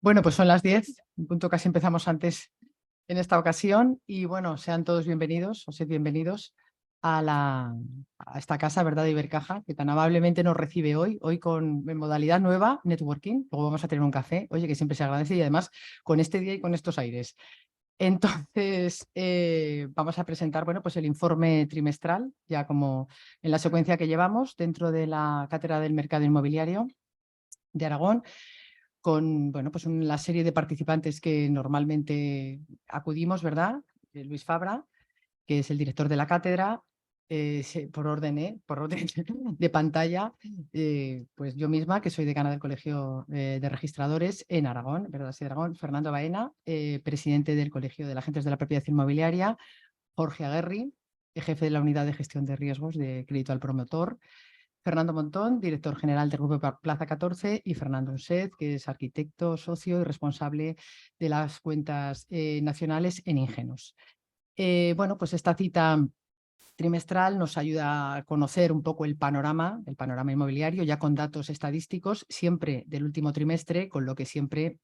Bueno, pues son las 10, un punto casi empezamos antes en esta ocasión y bueno, sean todos bienvenidos, o sed bienvenidos a esta casa, ¿verdad?, de Ibercaja, que tan amablemente nos recibe hoy en modalidad nueva, networking. Luego vamos a tener un café, oye, que siempre se agradece, y además con este día y con estos aires. Entonces, vamos a presentar, bueno, pues el informe trimestral, ya como en la secuencia que llevamos dentro de la Cátedra del Mercado Inmobiliario de Aragón, con, bueno, pues la serie de participantes que normalmente acudimos, ¿verdad? Luis Fabra, que es el director de la cátedra, por orden de pantalla, pues yo misma, que soy decana del Colegio de Registradores en Aragón, ¿verdad? Sí, de Aragón, Fernando Baena, presidente del Colegio de Agentes de la Propiedad Inmobiliaria, Jorge Aguerri, jefe de la Unidad de Gestión de Riesgos de Crédito al Promotor, Fernando Montón, director general del Grupo Plaza 14, y Fernando Unsed, que es arquitecto, socio y responsable de las cuentas nacionales en Ingenos. Bueno, pues esta cita trimestral nos ayuda a conocer un poco el panorama inmobiliario, ya con datos estadísticos, siempre del último trimestre, con lo que siempre,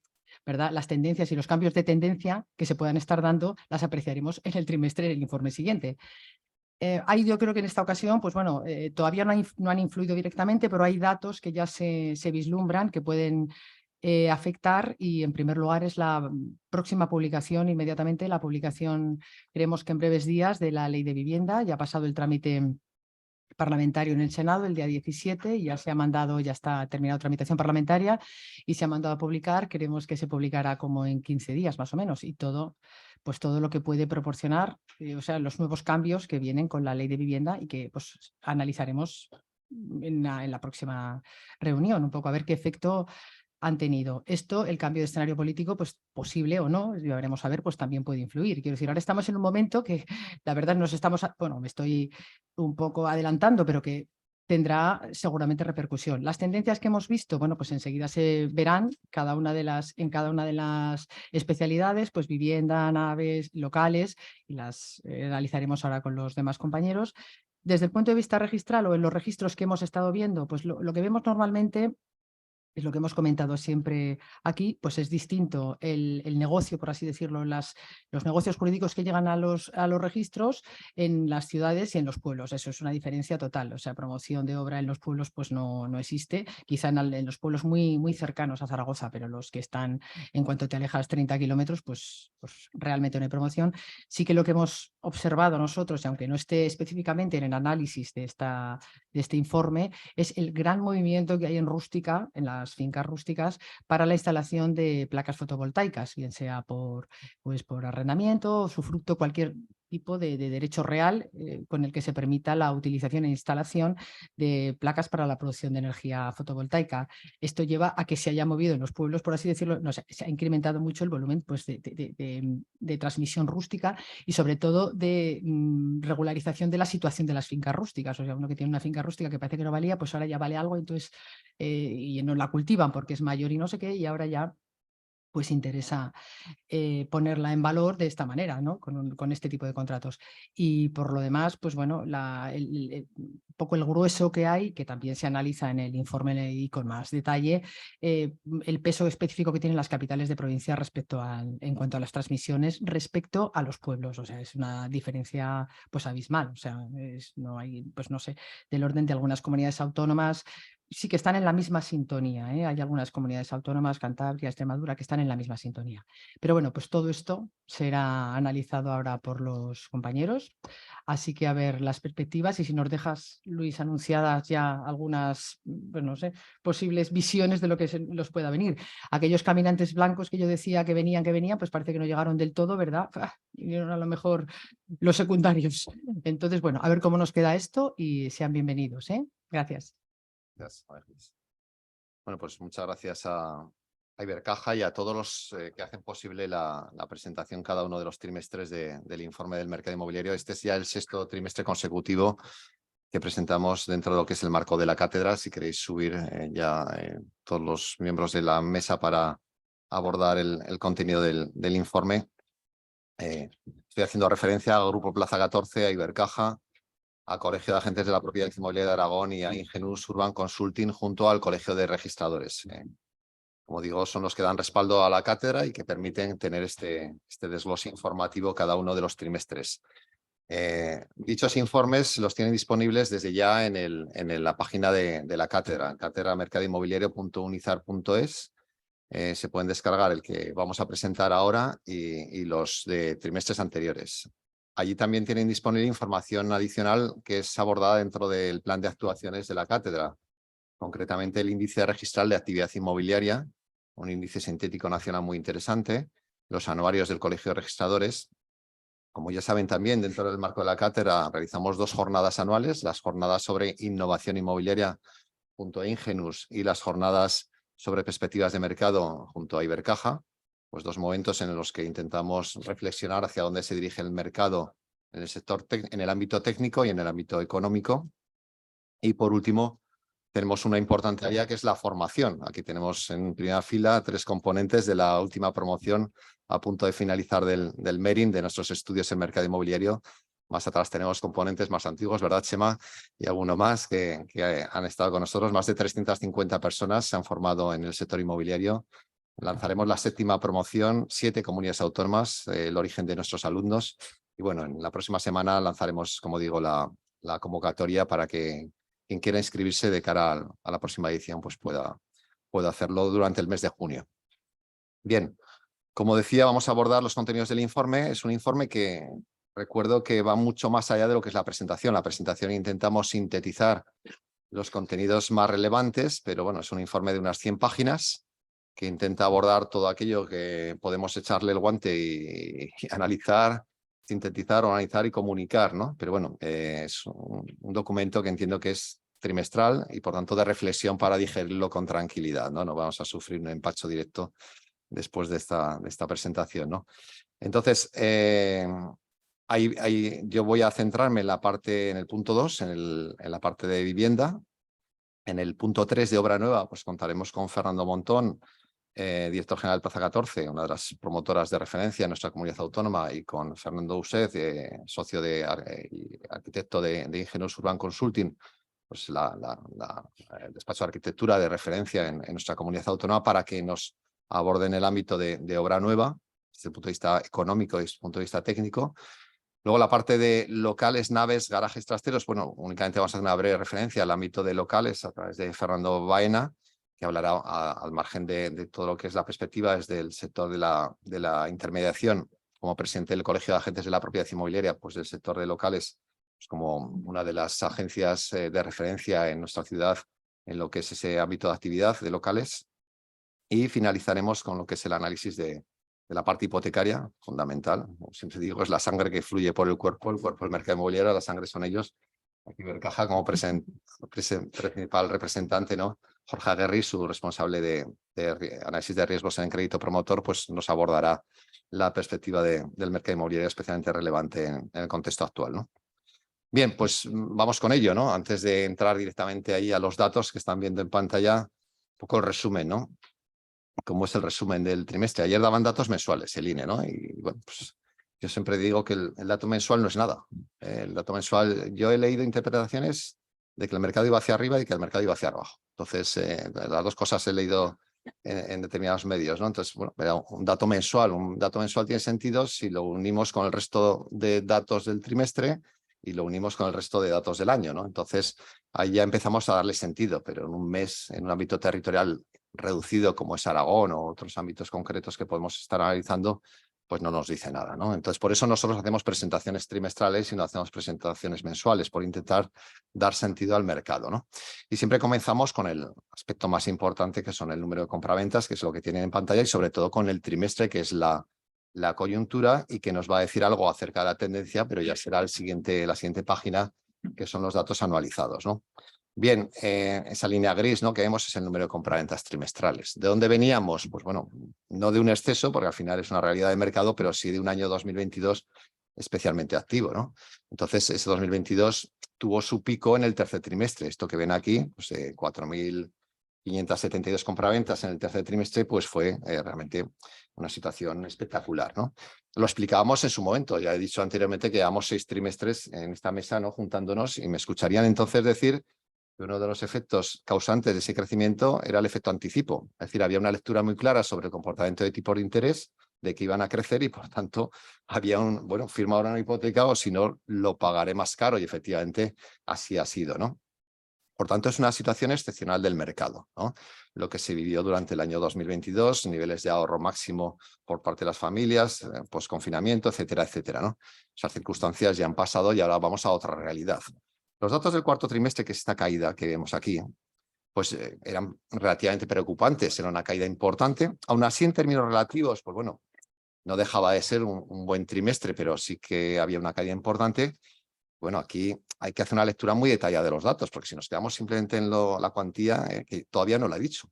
¿verdad?, las tendencias y los cambios de tendencia que se puedan estar dando las apreciaremos en el trimestre del informe siguiente. Yo creo que en esta ocasión, pues bueno, todavía no han influido directamente, pero hay datos que ya se vislumbran que pueden afectar, y en primer lugar es la próxima publicación, inmediatamente la publicación, creemos que en breves días, de la Ley de Vivienda. Ya ha pasado el trámite parlamentario en el Senado el día 17, y ya se ha mandado, ya está terminada tramitación parlamentaria y se ha mandado a publicar. Queremos que se publicará como en 15 días más o menos, y pues todo lo que puede proporcionar, o sea, los nuevos cambios que vienen con la Ley de Vivienda y que pues analizaremos en la próxima reunión, un poco a ver qué efecto han tenido. Esto, el cambio de escenario político, pues posible o no, ya veremos a ver, pues también puede influir. Quiero decir, ahora estamos en un momento que la verdad bueno, me estoy un poco adelantando, pero que tendrá seguramente repercusión. Las tendencias que hemos visto, bueno, pues enseguida se verán en cada una de las especialidades, pues vivienda, naves, locales, y las analizaremos ahora con los demás compañeros. Desde el punto de vista registral, o en los registros que hemos estado viendo, pues lo que vemos normalmente es lo que hemos comentado siempre aquí, pues es distinto el negocio, por así decirlo, los negocios jurídicos que llegan a los registros en las ciudades y en los pueblos. Eso es una diferencia total. O sea, promoción de obra en los pueblos pues no existe, quizá en los pueblos muy cercanos a Zaragoza, pero los que están, en cuanto te alejas 30 kilómetros, pues realmente no hay promoción. Sí que lo que hemos observado nosotros, y aunque no esté específicamente en el análisis de este informe, es el gran movimiento que hay en rústica, en las fincas rústicas, para la instalación de placas fotovoltaicas, bien sea por arrendamiento, o usufructo, cualquier tipo de derecho real con el que se permita la utilización e instalación de placas para la producción de energía fotovoltaica. Esto lleva a que se haya movido en los pueblos, por así decirlo, no sé, se ha incrementado mucho el volumen pues, de transmisión rústica, y sobre todo de regularización de la situación de las fincas rústicas. O sea, uno que tiene una finca rústica que parece que no valía, pues ahora ya vale algo, entonces, y no la cultivan porque es mayor y no sé qué, y ahora ya pues interesa ponerla en valor de esta manera, ¿no? Con este tipo de contratos. Y por lo demás, pues bueno, un poco el grueso que hay, que también se analiza en el informe y con más detalle, el peso específico que tienen las capitales de provincia en cuanto a las transmisiones respecto a los pueblos. O sea, es una diferencia pues abismal. O sea, no hay, pues no sé, del orden de algunas comunidades autónomas. Sí que están en la misma sintonía, ¿eh? Hay algunas comunidades autónomas, Cantabria, Extremadura, que están en la misma sintonía. Pero bueno, pues todo esto será analizado ahora por los compañeros. Así que a ver las perspectivas, y si nos dejas, Luis, anunciadas ya algunas, pues no sé, posibles visiones de lo que los pueda venir. Aquellos caminantes blancos que yo decía que venían, pues parece que no llegaron del todo, ¿verdad? Vinieron a lo mejor los secundarios. Entonces, bueno, a ver cómo nos queda esto, y sean bienvenidos, ¿eh? Gracias. Gracias. Bueno, pues muchas gracias a Ibercaja y a todos los que hacen posible la presentación cada uno de los trimestres del informe del mercado inmobiliario. Este es ya el 6º trimestre consecutivo que presentamos dentro de lo que es el marco de la cátedra. Si queréis subir todos los miembros de la mesa para abordar el contenido del informe. Estoy haciendo referencia al Grupo Plaza 14, a Ibercaja, a Colegio de Agentes de la Propiedad Inmobiliaria de Aragón y a Ingenus Urban Consulting, junto al Colegio de Registradores. como digo, son los que dan respaldo a la cátedra y que permiten tener este desglose informativo cada uno de los trimestres. Dichos informes los tienen disponibles desde ya en la página de la cátedra, cátedra-mercadoinmobiliario.unizar.es. Se pueden descargar el que vamos a presentar ahora y los de trimestres anteriores. Allí también tienen disponible información adicional que es abordada dentro del plan de actuaciones de la cátedra, concretamente el índice registral de actividad inmobiliaria, un índice sintético nacional muy interesante, los anuarios del Colegio de Registradores. Como ya saben también, dentro del marco de la cátedra realizamos 2 jornadas anuales, las jornadas sobre innovación inmobiliaria junto a Ingenus y las jornadas sobre perspectivas de mercado junto a Ibercaja, pues 2 momentos en los que intentamos reflexionar hacia dónde se dirige el mercado en el sector, en el ámbito técnico y en el ámbito económico. Y por último, tenemos una importante área que es la formación. Aquí tenemos en primera fila 3 componentes de la última promoción a punto de finalizar del MERIN, de nuestros estudios en mercado inmobiliario. Más atrás tenemos componentes más antiguos, ¿verdad, Chema? Y alguno más que han estado con nosotros. Más de 350 personas se han formado en el sector inmobiliario. Lanzaremos la 7ª promoción, 7 comunidades autónomas, el origen de nuestros alumnos. Y bueno, en la próxima semana lanzaremos, como digo, la convocatoria para que quien quiera inscribirse de cara a la próxima edición pues pueda hacerlo durante el mes de junio. Bien, como decía, vamos a abordar los contenidos del informe. Es un informe que recuerdo que va mucho más allá de lo que es la presentación. La presentación intentamos sintetizar los contenidos más relevantes, pero bueno, es un informe de unas 100 páginas que intenta abordar todo aquello que podemos echarle el guante y analizar, sintetizar, organizar y comunicar, ¿no? Pero bueno, es un documento que entiendo que es trimestral y por tanto de reflexión para digerirlo con tranquilidad, ¿no? No vamos a sufrir un empacho directo después de esta presentación, ¿no? Entonces, yo voy a centrarme en el punto 2, en la parte de vivienda. En el punto 3 de obra nueva, pues contaremos con Fernando Montón, director general de Plaza 14, una de las promotoras de referencia en nuestra comunidad autónoma, y con Fernando Used, socio y arquitecto de Ingenus Urban Consulting, pues el despacho de arquitectura de referencia en nuestra comunidad autónoma, para que nos aborden el ámbito de obra nueva desde el punto de vista económico y desde el punto de vista técnico. Luego la parte de locales, naves, garajes, trasteros, bueno, únicamente vamos a hacer una breve referencia al ámbito de locales a través de Fernando Baena, que hablará al margen de todo lo que es la perspectiva desde el sector de la intermediación, como presidente del Colegio de Agentes de la Propiedad Inmobiliaria, pues del sector de locales, pues como una de las agencias de referencia en nuestra ciudad en lo que es ese ámbito de actividad de locales. Y finalizaremos con lo que es el análisis de la parte hipotecaria, fundamental. Como siempre digo, es la sangre que fluye por el cuerpo del mercado inmobiliario, la sangre son ellos. Aquí Ibercaja como principal representante, ¿no? Jorge Aguerri, su responsable de análisis de riesgos en crédito promotor, pues nos abordará la perspectiva del mercado inmobiliario especialmente relevante en el contexto actual, ¿no? Bien, pues vamos con ello, ¿no? Antes de entrar directamente ahí a los datos que están viendo en pantalla, un poco el resumen, ¿no? Cómo es el resumen del trimestre. Ayer daban datos mensuales, el INE, ¿no? Y bueno, pues yo siempre digo que el dato mensual no es nada. El dato mensual, yo he leído interpretaciones de que el mercado iba hacia arriba y que el mercado iba hacia abajo. Entonces, las dos cosas he leído en determinados medios, ¿no? Entonces, bueno, un dato mensual tiene sentido si lo unimos con el resto de datos del trimestre y lo unimos con el resto de datos del año, ¿no? Entonces, ahí ya empezamos a darle sentido, pero en un mes, en un ámbito territorial reducido como es Aragón o otros ámbitos concretos que podemos estar analizando, pues no nos dice nada, ¿no? Entonces, por eso nosotros hacemos presentaciones trimestrales y no hacemos presentaciones mensuales, por intentar dar sentido al mercado, ¿no? Y siempre comenzamos con el aspecto más importante, que son el número de compraventas, que es lo que tienen en pantalla, y sobre todo con el trimestre, que es la coyuntura y que nos va a decir algo acerca de la tendencia, pero ya será la siguiente página, que son los datos anualizados, ¿no? Bien, esa línea gris, ¿no?, que vemos es el número de compraventas trimestrales. ¿De dónde veníamos? Pues bueno, no de un exceso, porque al final es una realidad de mercado, pero sí de un año 2022 especialmente activo, ¿no? Entonces, ese 2022 tuvo su pico en el tercer trimestre. Esto que ven aquí, pues 4.572 compraventas en el tercer trimestre, pues fue realmente una situación espectacular, ¿no? Lo explicábamos en su momento. Ya he dicho anteriormente que llevamos 6 trimestres en esta mesa, ¿no?, juntándonos, y me escucharían entonces decir Uno de los efectos causantes de ese crecimiento era el efecto anticipo. Es decir, había una lectura muy clara sobre el comportamiento de tipos de interés, de que iban a crecer y, por tanto, había firma ahora una hipoteca o si no, lo pagaré más caro y efectivamente así ha sido, ¿no? Por tanto, es una situación excepcional del mercado, ¿no? Lo que se vivió durante el año 2022, niveles de ahorro máximo por parte de las familias, posconfinamiento, etcétera, etcétera, ¿no? Esas circunstancias ya han pasado y ahora vamos a otra realidad. Los datos del cuarto trimestre, que es esta caída que vemos aquí, pues eran relativamente preocupantes, era una caída importante. Aún así, en términos relativos, pues bueno, no dejaba de ser un buen trimestre, pero sí que había una caída importante. Bueno, aquí hay que hacer una lectura muy detallada de los datos, porque si nos quedamos simplemente en la cuantía, que todavía no la he dicho,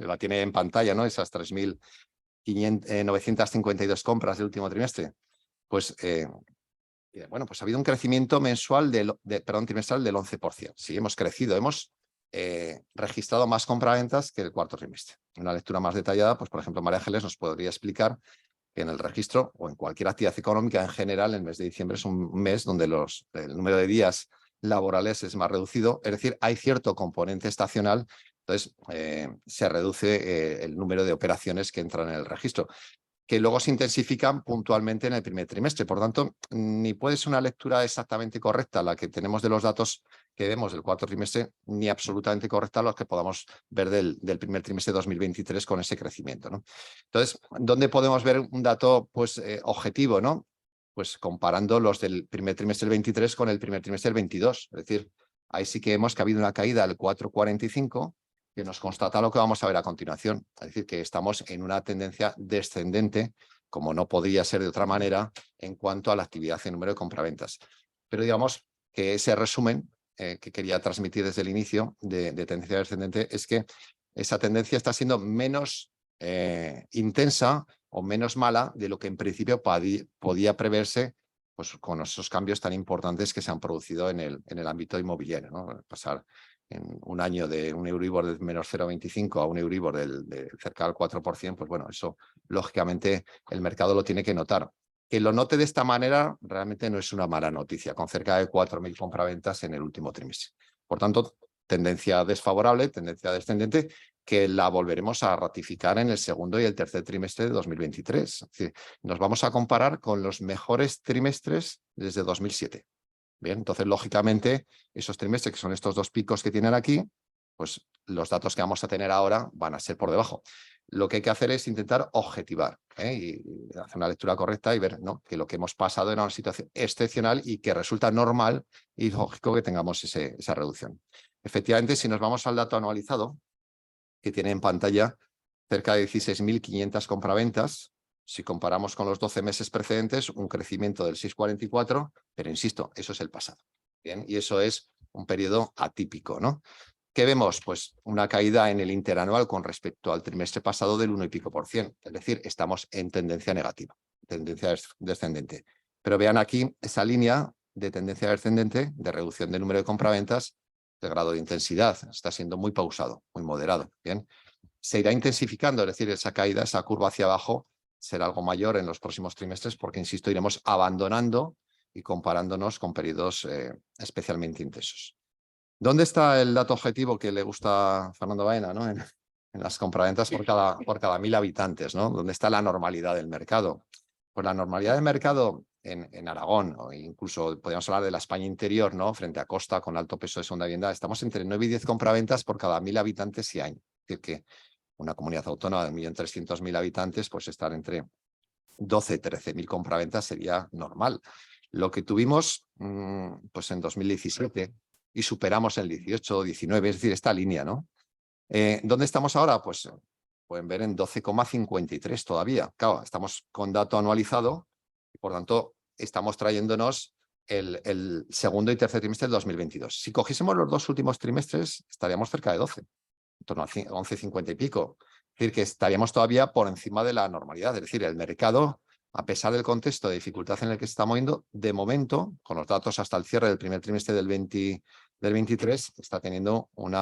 la tiene en pantalla, ¿no? Esas 3.952 compras del último trimestre. Pues, bueno, pues ha habido un crecimiento mensual trimestral del 11%. Sí, hemos crecido, hemos registrado más compraventas que el cuarto trimestre. Una lectura más detallada, pues por ejemplo, María Ángeles nos podría explicar que en el registro o en cualquier actividad económica en general, el mes de diciembre es un mes donde el número de días laborales es más reducido, es decir, hay cierto componente estacional, entonces se reduce el número de operaciones que entran en el registro, que luego se intensifican puntualmente en el primer trimestre. Por tanto, ni puede ser una lectura exactamente correcta la que tenemos de los datos que vemos del cuarto trimestre, ni absolutamente correcta los que podamos ver del primer trimestre de 2023 con ese crecimiento, ¿no? Entonces, ¿dónde podemos ver un dato pues, objetivo, ¿no? Pues comparando los del primer trimestre del 23 con el primer trimestre del 22. Es decir, ahí sí que vemos que ha habido una caída del 4,45, que nos constata lo que vamos a ver a continuación. Es decir, que estamos en una tendencia descendente, como no podría ser de otra manera, en cuanto a la actividad en número de compraventas. Pero digamos que ese resumen que quería transmitir desde el inicio de tendencia descendente es que esa tendencia está siendo menos intensa o menos mala de lo que en principio podía preverse, pues, con esos cambios tan importantes que se han producido en el ámbito inmobiliario, ¿no? Pasar en un año de un Euribor de menos 0,25 a un Euribor de cerca del 4%, pues bueno, eso lógicamente el mercado lo tiene que notar. Que lo note de esta manera realmente no es una mala noticia, con cerca de 4.000 compraventas en el último trimestre. Por tanto, tendencia desfavorable, tendencia descendente, que la volveremos a ratificar en el segundo y el tercer trimestre de 2023. Es decir, nos vamos a comparar con los mejores trimestres desde 2007. Bien, entonces, lógicamente, esos trimestres, que son estos dos picos que tienen aquí, pues los datos que vamos a tener ahora van a ser por debajo. Lo que hay que hacer es intentar objetivar y hacer una lectura correcta y ver, ¿no?, que lo que hemos pasado era una situación excepcional y que resulta normal y lógico que tengamos esa reducción. Efectivamente, si nos vamos al dato anualizado, que tiene en pantalla cerca de 16.500 compraventas, si comparamos con los 12 meses precedentes, un crecimiento del 6,44, pero insisto, eso es el pasado. Bien, y eso es un periodo atípico, ¿no? ¿Qué vemos? Pues una caída en el interanual con respecto al trimestre pasado del 1 y pico por ciento. Es decir, estamos en tendencia negativa, tendencia descendente. Pero vean aquí esa línea de tendencia descendente, de reducción del número de compraventas, de grado de intensidad. Está siendo muy pausado, muy moderado. Bien, se irá intensificando, es decir, esa caída, esa curva hacia abajo, será algo mayor en los próximos trimestres porque, insisto, iremos abandonando y comparándonos con periodos especialmente intensos. ¿Dónde está el dato objetivo que le gusta a Fernando Baena, ¿no? En las compraventas por cada 1.000 habitantes, ¿no? ¿Dónde está la normalidad del mercado? Pues la normalidad del mercado en Aragón, o incluso podríamos hablar de la España interior, ¿no?, frente a costa con alto peso de segunda vivienda, estamos entre 9 y 10 compraventas por cada 1.000 habitantes y año. Es decir, que una comunidad autónoma de 1.300.000 habitantes, pues estar entre 12 y 13.000 compraventas sería normal. Lo que tuvimos pues en 2017 y superamos el 18, 19, es decir, esta línea, ¿no? ¿Dónde estamos ahora? Pues pueden ver en 12,53 todavía. Claro, estamos con dato anualizado y por tanto estamos trayéndonos el segundo y tercer trimestre del 2022. Si cogiésemos los dos últimos trimestres, estaríamos cerca de 12, en torno a 11,50 y pico. Es decir, que estaríamos todavía por encima de la normalidad. Es decir, el mercado, a pesar del contexto de dificultad en el que se está moviendo, de momento, con los datos hasta el cierre del primer trimestre del 23, está teniendo un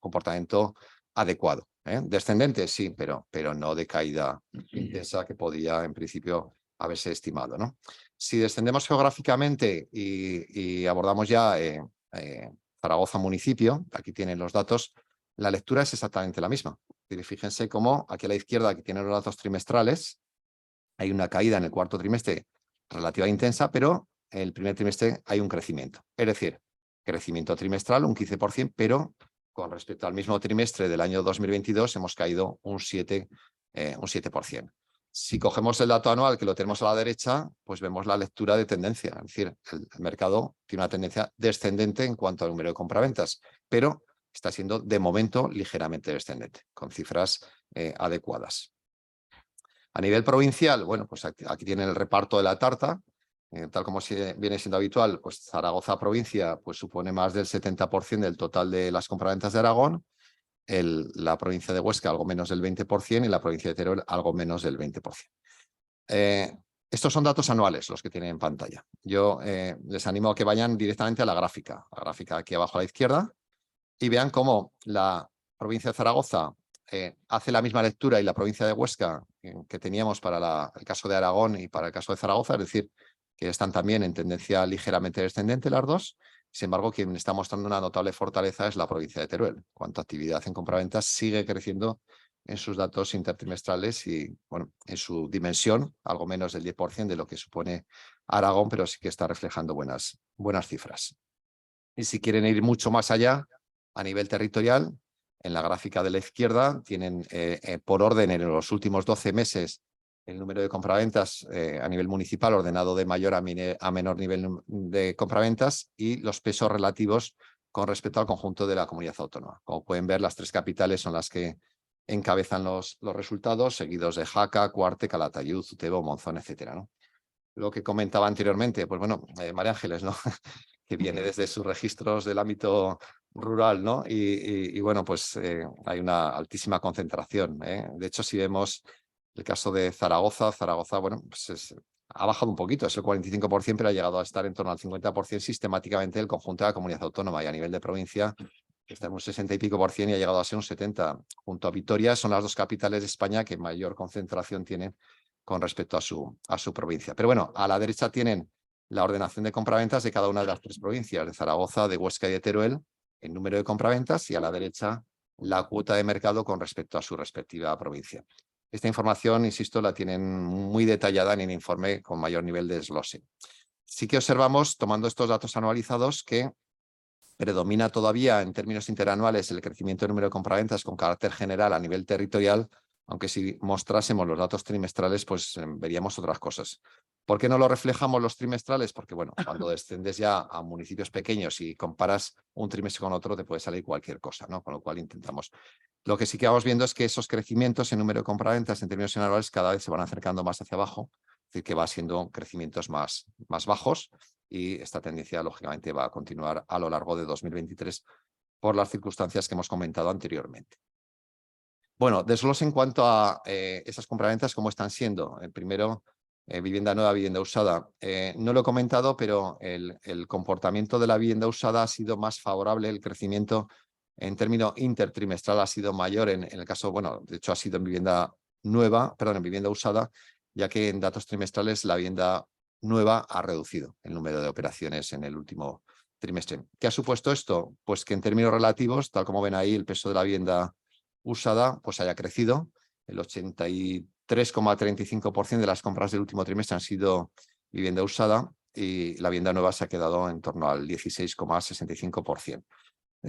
comportamiento adecuado. Descendente, sí, pero no de caída intensa que podía, en principio, haberse estimado, ¿no? Si descendemos geográficamente y abordamos ya Zaragoza municipio, aquí tienen los datos, la lectura es exactamente la misma. Fíjense cómo aquí a la izquierda, aquí tienen los datos trimestrales, hay una caída en el cuarto trimestre relativa intensa, pero en el primer trimestre hay un crecimiento. Es decir, crecimiento trimestral, un 15%, pero con respecto al mismo trimestre del año 2022 hemos caído un 7%. Si cogemos el dato anual, que lo tenemos a la derecha, pues vemos la lectura de tendencia. Es decir, el mercado tiene una tendencia descendente en cuanto al número de compraventas, pero está siendo de momento ligeramente descendente, con cifras adecuadas. A nivel provincial, bueno, pues aquí tienen el reparto de la tarta. Tal como viene siendo habitual, pues Zaragoza provincia pues supone más del 70% del total de las compraventas de Aragón, la provincia de Huesca algo menos del 20% y la provincia de Teruel algo menos del 20%. Estos son datos anuales los que tienen en pantalla. Yo les animo a que vayan directamente a la gráfica aquí abajo a la izquierda, y vean cómo la provincia de Zaragoza hace la misma lectura y la provincia de Huesca que teníamos para el caso de Aragón y para el caso de Zaragoza, es decir, que están también en tendencia ligeramente descendente las dos. Sin embargo, quien está mostrando una notable fortaleza es la provincia de Teruel. En cuanto a actividad en compraventas, sigue creciendo en sus datos intertrimestrales y, bueno, en su dimensión, algo menos del 10% de lo que supone Aragón, pero sí que está reflejando buenas cifras. Y si quieren ir mucho más allá, a nivel territorial, en la gráfica de la izquierda tienen por orden en los últimos 12 meses el número de compraventas a nivel municipal ordenado de mayor a menor nivel de compraventas y los pesos relativos con respecto al conjunto de la comunidad autónoma. Como pueden ver, las tres capitales son las que encabezan los resultados, seguidos de Jaca, Cuarte, Calatayud, Utebo, Monzón, etcétera, ¿no? Lo que comentaba anteriormente, pues bueno, María Ángeles, ¿no? que viene desde sus registros del ámbito rural, ¿no? Y bueno, pues hay una altísima concentración, ¿eh? De hecho, si vemos el caso de Zaragoza, bueno, pues ha bajado un poquito, es el 45%, pero ha llegado a estar en torno al 50% sistemáticamente el conjunto de la comunidad autónoma, y a nivel de provincia está en un 60 y pico por ciento y ha llegado a ser un 70%. Junto a Vitoria son las dos capitales de España que mayor concentración tienen con respecto a su provincia. Pero bueno, a la derecha tienen la ordenación de compraventas de cada una de las tres provincias, de Zaragoza, de Huesca y de Teruel, el número de compraventas, y a la derecha la cuota de mercado con respecto a su respectiva provincia. Esta información, insisto, la tienen muy detallada en el informe con mayor nivel de desglose. Sí que observamos, tomando estos datos anualizados, que predomina todavía en términos interanuales el crecimiento del número de compraventas con carácter general a nivel territorial, aunque si mostrásemos los datos trimestrales, pues veríamos otras cosas. ¿Por qué no lo reflejamos los trimestrales? Porque, bueno, cuando descendes ya a municipios pequeños y comparas un trimestre con otro, te puede salir cualquier cosa, ¿no? Con lo cual intentamos. Lo que sí que vamos viendo es que esos crecimientos en número de compraventas en términos anuales cada vez se van acercando más hacia abajo, es decir, que va siendo crecimientos más bajos, y esta tendencia, lógicamente, va a continuar a lo largo de 2023 por las circunstancias que hemos comentado anteriormente. Bueno, desglose en cuanto a esas compraventas, ¿cómo están siendo? Primero, vivienda nueva, vivienda usada. No lo he comentado, pero el comportamiento de la vivienda usada ha sido más favorable, el crecimiento en términos intertrimestral ha sido mayor en el caso, bueno, de hecho ha sido en vivienda nueva, perdón, en vivienda usada, ya que en datos trimestrales la vivienda nueva ha reducido el número de operaciones en el último trimestre. ¿Qué ha supuesto esto? Pues que en términos relativos, tal como ven ahí, el peso de la vivienda usada pues haya crecido. El 83,35% de las compras del último trimestre han sido vivienda usada y la vivienda nueva se ha quedado en torno al 16,65%.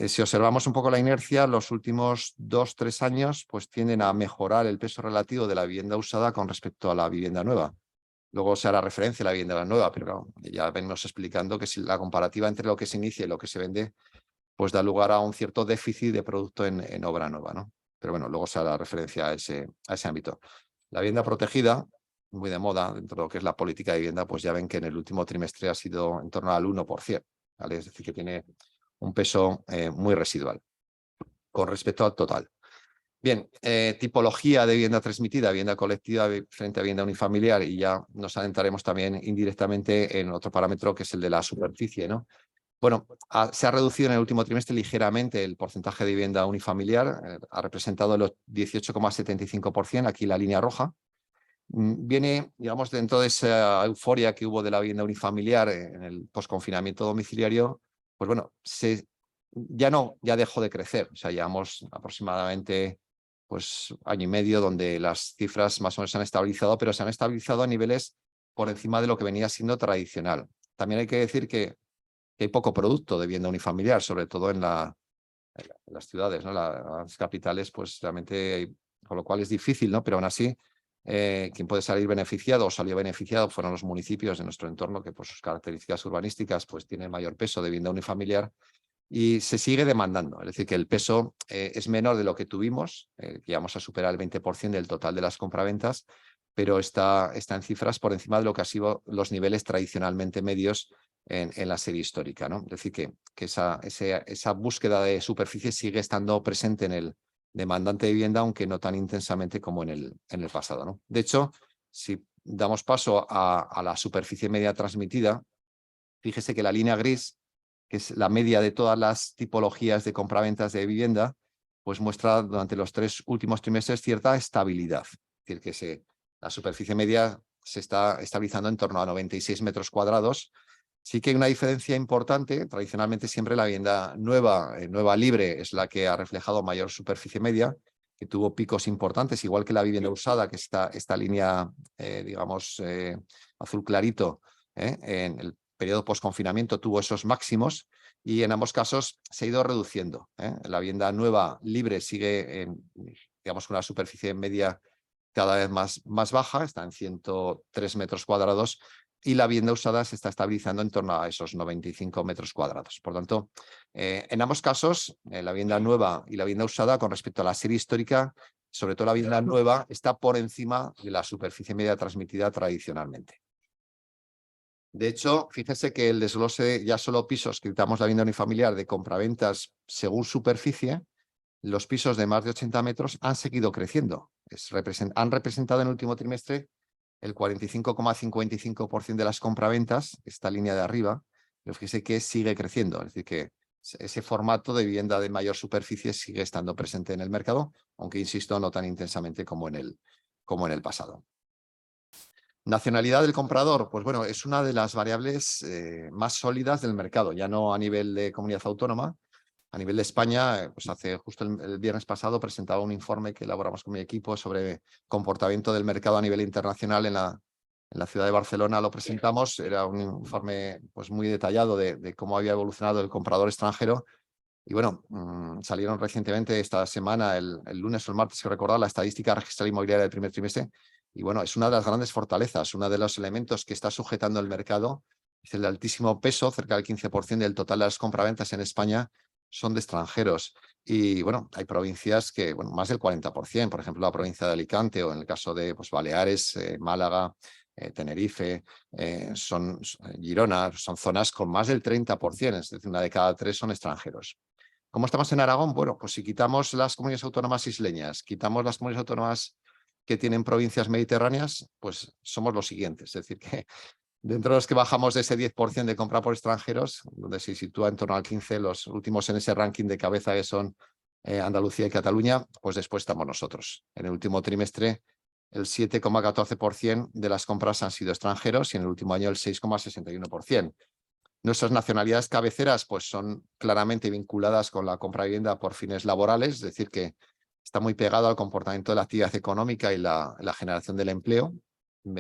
Si observamos un poco la inercia, los últimos 2-3 años pues tienden a mejorar el peso relativo de la vivienda usada con respecto a la vivienda nueva. Luego se hará referencia a la vivienda nueva, pero ya venimos explicando que si la comparativa entre lo que se inicia y lo que se vende pues da lugar a un cierto déficit de producto en obra nueva, ¿no? Pero bueno, luego se hará referencia a ese ámbito. La vivienda protegida, muy de moda dentro de lo que es la política de vivienda, pues ya ven que en el último trimestre ha sido en torno al 1%, ¿vale? Es decir, que tiene un peso muy residual con respecto al total. Bien, tipología de vivienda transmitida, vivienda colectiva frente a vivienda unifamiliar, y ya nos adentraremos también indirectamente en otro parámetro que es el de la superficie, ¿no? Bueno, se ha reducido en el último trimestre ligeramente el porcentaje de vivienda unifamiliar, ha representado el 18,75%, aquí la línea roja. Viene, digamos, dentro de esa euforia que hubo de la vivienda unifamiliar en el posconfinamiento domiciliario, pues bueno, se ya dejó de crecer. O sea, llevamos aproximadamente pues año y medio donde las cifras más o menos se han estabilizado, pero se han estabilizado a niveles por encima de lo que venía siendo tradicional. También hay que decir que hay poco producto de vivienda unifamiliar, sobre todo en las ciudades, ¿no? Las capitales, pues realmente, con lo cual es difícil, ¿no? Pero aún así, quien puede salir beneficiado o salió beneficiado fueron los municipios de nuestro entorno que por sus características urbanísticas pues tienen mayor peso de vivienda unifamiliar y se sigue demandando. Es decir, que el peso es menor de lo que tuvimos, que vamos a superar el 20% del total de las compraventas, pero está en cifras por encima de lo que han sido los niveles tradicionalmente medios en la serie histórica, ¿no? Es decir, que esa búsqueda de superficie sigue estando presente en el demandante de vivienda, aunque no tan intensamente como en el pasado, ¿no? De hecho, si damos paso a la superficie media transmitida, fíjese que la línea gris, que es la media de todas las tipologías de compraventas de vivienda, pues muestra durante los 3 últimos trimestres cierta estabilidad. Es decir, que la superficie media se está estabilizando en torno a 96 metros cuadrados. Sí que hay una diferencia importante. Tradicionalmente siempre la vivienda nueva libre es la que ha reflejado mayor superficie media, que tuvo picos importantes, igual que la vivienda usada, que esta línea, digamos, azul clarito, en el periodo post-confinamiento tuvo esos máximos y en ambos casos se ha ido reduciendo. La vivienda nueva libre sigue, digamos, con una superficie media cada vez más baja, está en 103 metros cuadrados, y la vivienda usada se está estabilizando en torno a esos 95 metros cuadrados. Por tanto, en ambos casos, la vivienda nueva y la vivienda usada, con respecto a la serie histórica, sobre todo la vivienda nueva, está por encima de la superficie media transmitida tradicionalmente. De hecho, fíjese que el desglose, ya solo pisos que quitamos la vivienda unifamiliar de compraventas según superficie, los pisos de más de 80 metros han seguido creciendo. Han representado en el último trimestre el 45,55% de las compraventas, esta línea de arriba, pero fíjese que sigue creciendo. Es decir, que ese formato de vivienda de mayor superficie sigue estando presente en el mercado, aunque, insisto, no tan intensamente como en el pasado. Nacionalidad del comprador, pues bueno, es una de las variables más sólidas del mercado, ya no a nivel de comunidad autónoma. A nivel de España, pues hace justo el viernes pasado presentaba un informe que elaboramos con mi equipo sobre comportamiento del mercado a nivel internacional en la ciudad de Barcelona. Lo presentamos, era un informe pues muy detallado de cómo había evolucionado el comprador extranjero. Y bueno, salieron recientemente esta semana, el lunes o el martes, que recordar, la estadística registral inmobiliaria del primer trimestre. Y bueno, es una de las grandes fortalezas, uno de los elementos que está sujetando el mercado. Es el altísimo peso, cerca del 15% del total de las compraventas en España son de extranjeros. Y bueno, hay provincias que, bueno, más del 40%, por ejemplo, la provincia de Alicante o en el caso de pues, Baleares, Málaga, Tenerife, Girona, son zonas con más del 30%, es decir, una de cada 3 son extranjeros. ¿Cómo estamos en Aragón? Bueno, pues si quitamos las comunidades autónomas isleñas, quitamos las comunidades autónomas que tienen provincias mediterráneas, pues somos los siguientes. Es decir, que dentro de los que bajamos de ese 10% de compra por extranjeros, donde se sitúa en torno al 15%, los últimos en ese ranking de cabeza que son Andalucía y Cataluña, pues después estamos nosotros. En el último trimestre, el 7,14% de las compras han sido extranjeros y en el último año el 6,61%. Nuestras nacionalidades cabeceras pues, son claramente vinculadas con la compra de vivienda por fines laborales, es decir, que está muy pegado al comportamiento de la actividad económica y la generación del empleo.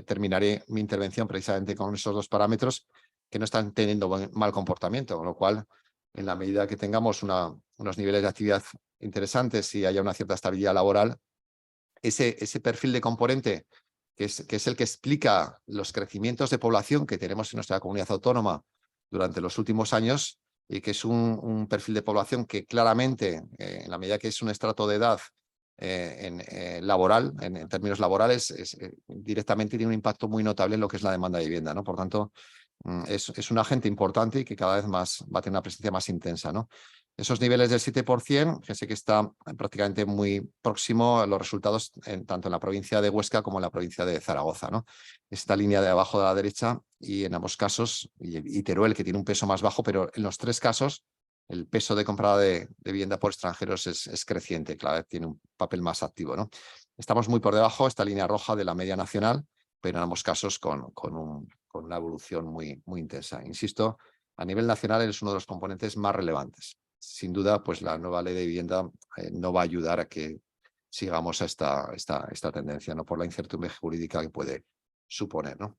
Terminaré mi intervención precisamente con esos 2 parámetros que no están teniendo mal comportamiento, con lo cual, en la medida que tengamos unos niveles de actividad interesantes y haya una cierta estabilidad laboral, ese perfil de componente que es el que explica los crecimientos de población que tenemos en nuestra comunidad autónoma durante los últimos años y que es un perfil de población que claramente, en la medida que es un estrato de edad laboral, en términos laborales, directamente tiene un impacto muy notable en lo que es la demanda de vivienda, ¿no? Por tanto, es un agente importante y que cada vez más va a tener una presencia más intensa, ¿no? Esos niveles del 7%, que sé que está prácticamente muy próximo a los resultados tanto en la provincia de Huesca como en la provincia de Zaragoza, ¿no? Esta línea de abajo de la derecha y en ambos casos, y Teruel, que tiene un peso más bajo, pero en los 3 casos el peso de comprada de vivienda por extranjeros es creciente, cada vez tiene un papel más activo, ¿no? Estamos muy por debajo, esta línea roja, de la media nacional, pero en ambos casos con una evolución muy intensa. Insisto, a nivel nacional es uno de los componentes más relevantes. sin duda, pues la nueva ley de vivienda no va a ayudar a que sigamos a esta tendencia, ¿no? Por la incertidumbre jurídica que puede suponer, ¿no?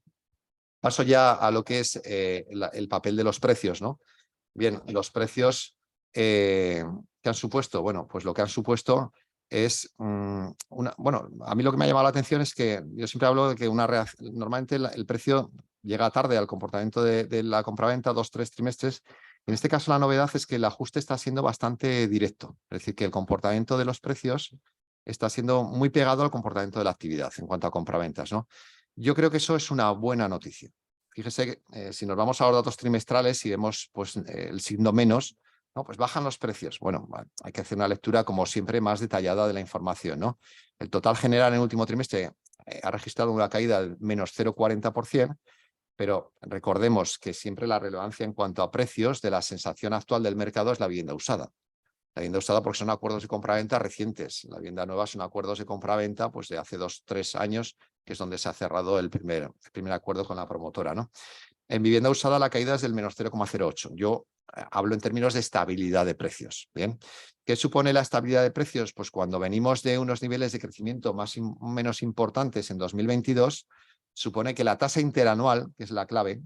Paso ya a lo que es el papel de los precios, ¿no? Bien, los precios ¿qué han supuesto? Bueno, pues lo que han supuesto es bueno, a mí lo que me ha llamado la atención es que yo siempre hablo de que normalmente el precio llega tarde al comportamiento de la compraventa, 2-3 trimestres. En este caso la novedad es que el ajuste está siendo bastante directo, es decir, que el comportamiento de los precios está siendo muy pegado al comportamiento de la actividad en cuanto a compraventas, ¿no? Yo creo que eso es una buena noticia. Fíjese que si nos vamos a los datos trimestrales y vemos pues, el signo menos, ¿no? Pues bajan los precios. Bueno, hay que hacer una lectura, como siempre, más detallada de la información, ¿no? El total general en el último trimestre ha registrado una caída del menos 0,40%, pero recordemos que siempre la relevancia en cuanto a precios de la sensación actual del mercado es la vivienda usada. La vivienda usada porque son acuerdos de compraventa recientes. La vivienda nueva son acuerdos de compraventa pues, de hace 2-3 años, que es donde se ha cerrado el primer acuerdo con la promotora, ¿no? En vivienda usada la caída es del menos 0,08. Yo hablo en términos de estabilidad de precios. ¿Bien? ¿Qué supone la estabilidad de precios? Pues cuando venimos de unos niveles de crecimiento más o menos importantes en 2022, supone que la tasa interanual, que es la clave,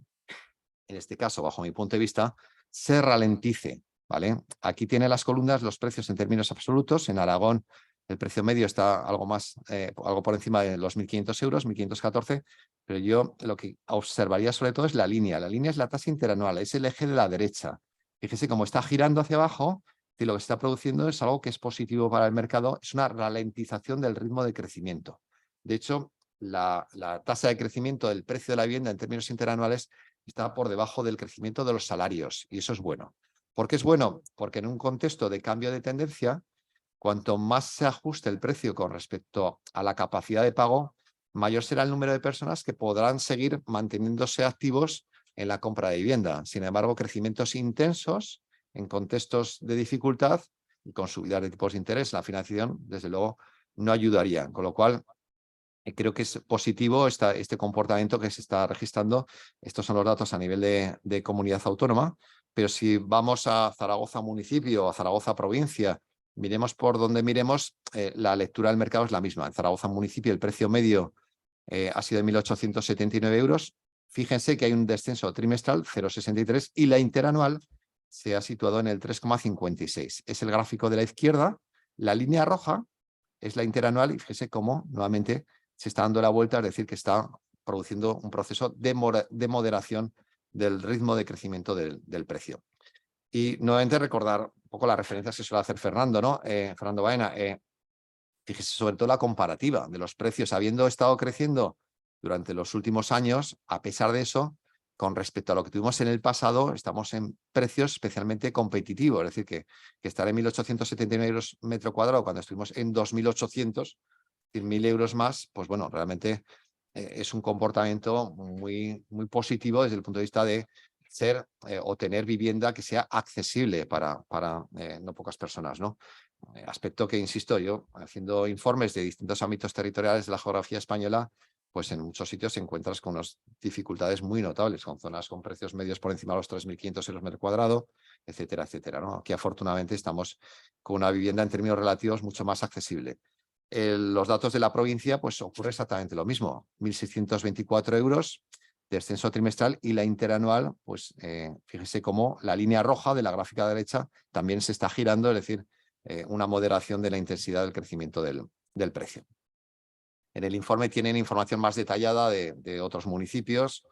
en este caso, bajo mi punto de vista, se ralentice. ¿Vale? Aquí tiene las columnas los precios en términos absolutos. En Aragón el precio medio está algo por encima de los 1.500 euros, 1.514, pero yo lo que observaría sobre todo es la línea. La línea es la tasa interanual, es el eje de la derecha. Fíjese cómo está girando hacia abajo y lo que se está produciendo es algo que es positivo para el mercado, es una ralentización del ritmo de crecimiento. De hecho, la tasa de crecimiento del precio de la vivienda en términos interanuales está por debajo del crecimiento de los salarios y eso es bueno. ¿Por qué es bueno? Porque en un contexto de cambio de tendencia, cuanto más se ajuste el precio con respecto a la capacidad de pago, mayor será el número de personas que podrán seguir manteniéndose activos en la compra de vivienda. Sin embargo, crecimientos intensos en contextos de dificultad y con subidas de tipos de interés en la financiación, desde luego, no ayudarían. Con lo cual, creo que es positivo este comportamiento que se está registrando. Estos son los datos a nivel de comunidad autónoma, pero si vamos a Zaragoza municipio o a Zaragoza provincia, miremos por donde miremos, la lectura del mercado es la misma. En Zaragoza municipio el precio medio ha sido de 1.879 euros. Fíjense que hay un descenso trimestral, 0,63, y la interanual se ha situado en el 3,56. Es el gráfico de la izquierda. La línea roja es la interanual y fíjese cómo nuevamente se está dando la vuelta, es decir, que está produciendo un proceso de moderación del ritmo de crecimiento del precio. Y nuevamente recordar un poco las referencias que suele hacer Fernando, ¿no? Fernando Baena, fíjese sobre todo la comparativa de los precios, habiendo estado creciendo durante los últimos años, a pesar de eso, con respecto a lo que tuvimos en el pasado, estamos en precios especialmente competitivos, es decir, que estar en 1.879 euros metro cuadrado cuando estuvimos en 2.800, 1.000 euros más, pues bueno, realmente es un comportamiento muy, muy positivo desde el punto de vista de ser o tener vivienda que sea accesible para no pocas personas, ¿no? Aspecto que, insisto, yo haciendo informes de distintos ámbitos territoriales de la geografía española, pues en muchos sitios se encuentras con unas dificultades muy notables, con zonas con precios medios por encima de los 3.500 euros metro cuadrado, etcétera, etcétera, ¿no? Aquí afortunadamente estamos con una vivienda en términos relativos mucho más accesible. Los datos de la provincia, pues ocurre exactamente lo mismo, 1.624 euros, descenso trimestral, y la interanual, pues fíjese cómo la línea roja de la gráfica derecha también se está girando, es decir, una moderación de la intensidad del crecimiento del precio. En el informe tienen información más detallada de otros municipios.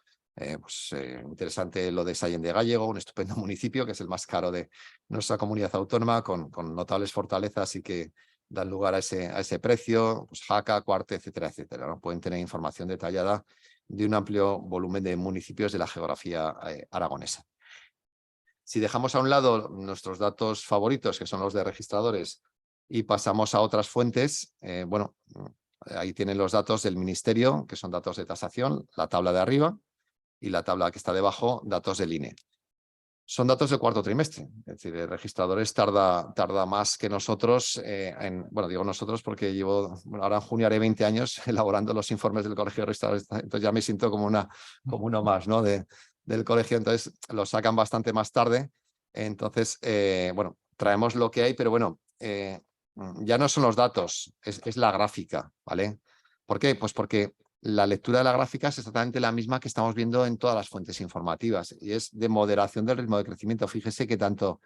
Interesante lo de Sallén de Gállego, un estupendo municipio que es el más caro de nuestra comunidad autónoma, con notables fortalezas y que dan lugar a ese precio, pues Jaca, Cuarte, etcétera, etcétera, ¿no? Pueden tener información detallada de un amplio volumen de municipios de la geografía aragonesa. Si dejamos a un lado nuestros datos favoritos, que son los de registradores, y pasamos a otras fuentes, ahí tienen los datos del Ministerio, que son datos de tasación, la tabla de arriba, y la tabla que está debajo, datos del INE. Son datos del cuarto trimestre, es decir, el registradores tarda más que nosotros, digo nosotros porque ahora en junio haré 20 años elaborando los informes del Colegio de Registradores, entonces ya me siento como uno más, ¿no? del colegio, entonces lo sacan bastante más tarde. Entonces, traemos lo que hay, pero bueno, ya no son los datos, es la gráfica, ¿vale? ¿Por qué? Pues porque la lectura de la gráfica es exactamente la misma que estamos viendo en todas las fuentes informativas y es de moderación del ritmo de crecimiento. Fíjese que tanto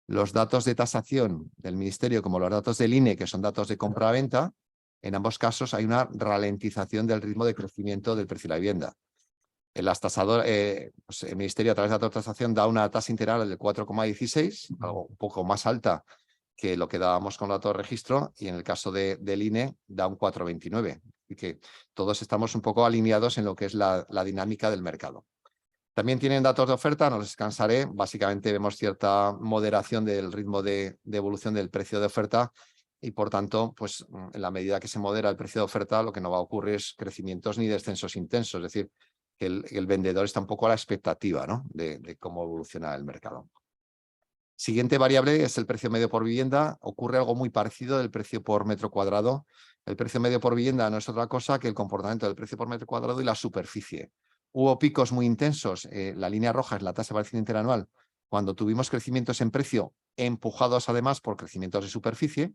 los datos de tasación del Ministerio como los datos del INE, que son datos de compra-venta, en ambos casos hay una ralentización del ritmo de crecimiento del precio de la vivienda. Pues el Ministerio a través de datos de tasación da una tasa integral del 4,16, algo un poco más alta que lo que dábamos con datos de registro, y en el caso del INE da un 4,29. Y que todos estamos un poco alineados en lo que es la dinámica del mercado. También tienen datos de oferta, no les descansaré. Básicamente vemos cierta moderación del ritmo de evolución del precio de oferta y, por tanto, pues en la medida que se modera el precio de oferta, lo que no va a ocurrir es crecimientos ni descensos intensos. Es decir, que el vendedor está un poco a la expectativa, ¿no?, de cómo evoluciona el mercado. Siguiente variable es el precio medio por vivienda. Ocurre algo muy parecido del precio por metro cuadrado. El precio medio por vivienda no es otra cosa que el comportamiento del precio por metro cuadrado y la superficie. Hubo picos muy intensos. La línea roja es la tasa de variación interanual. Cuando tuvimos crecimientos en precio, empujados además por crecimientos de superficie,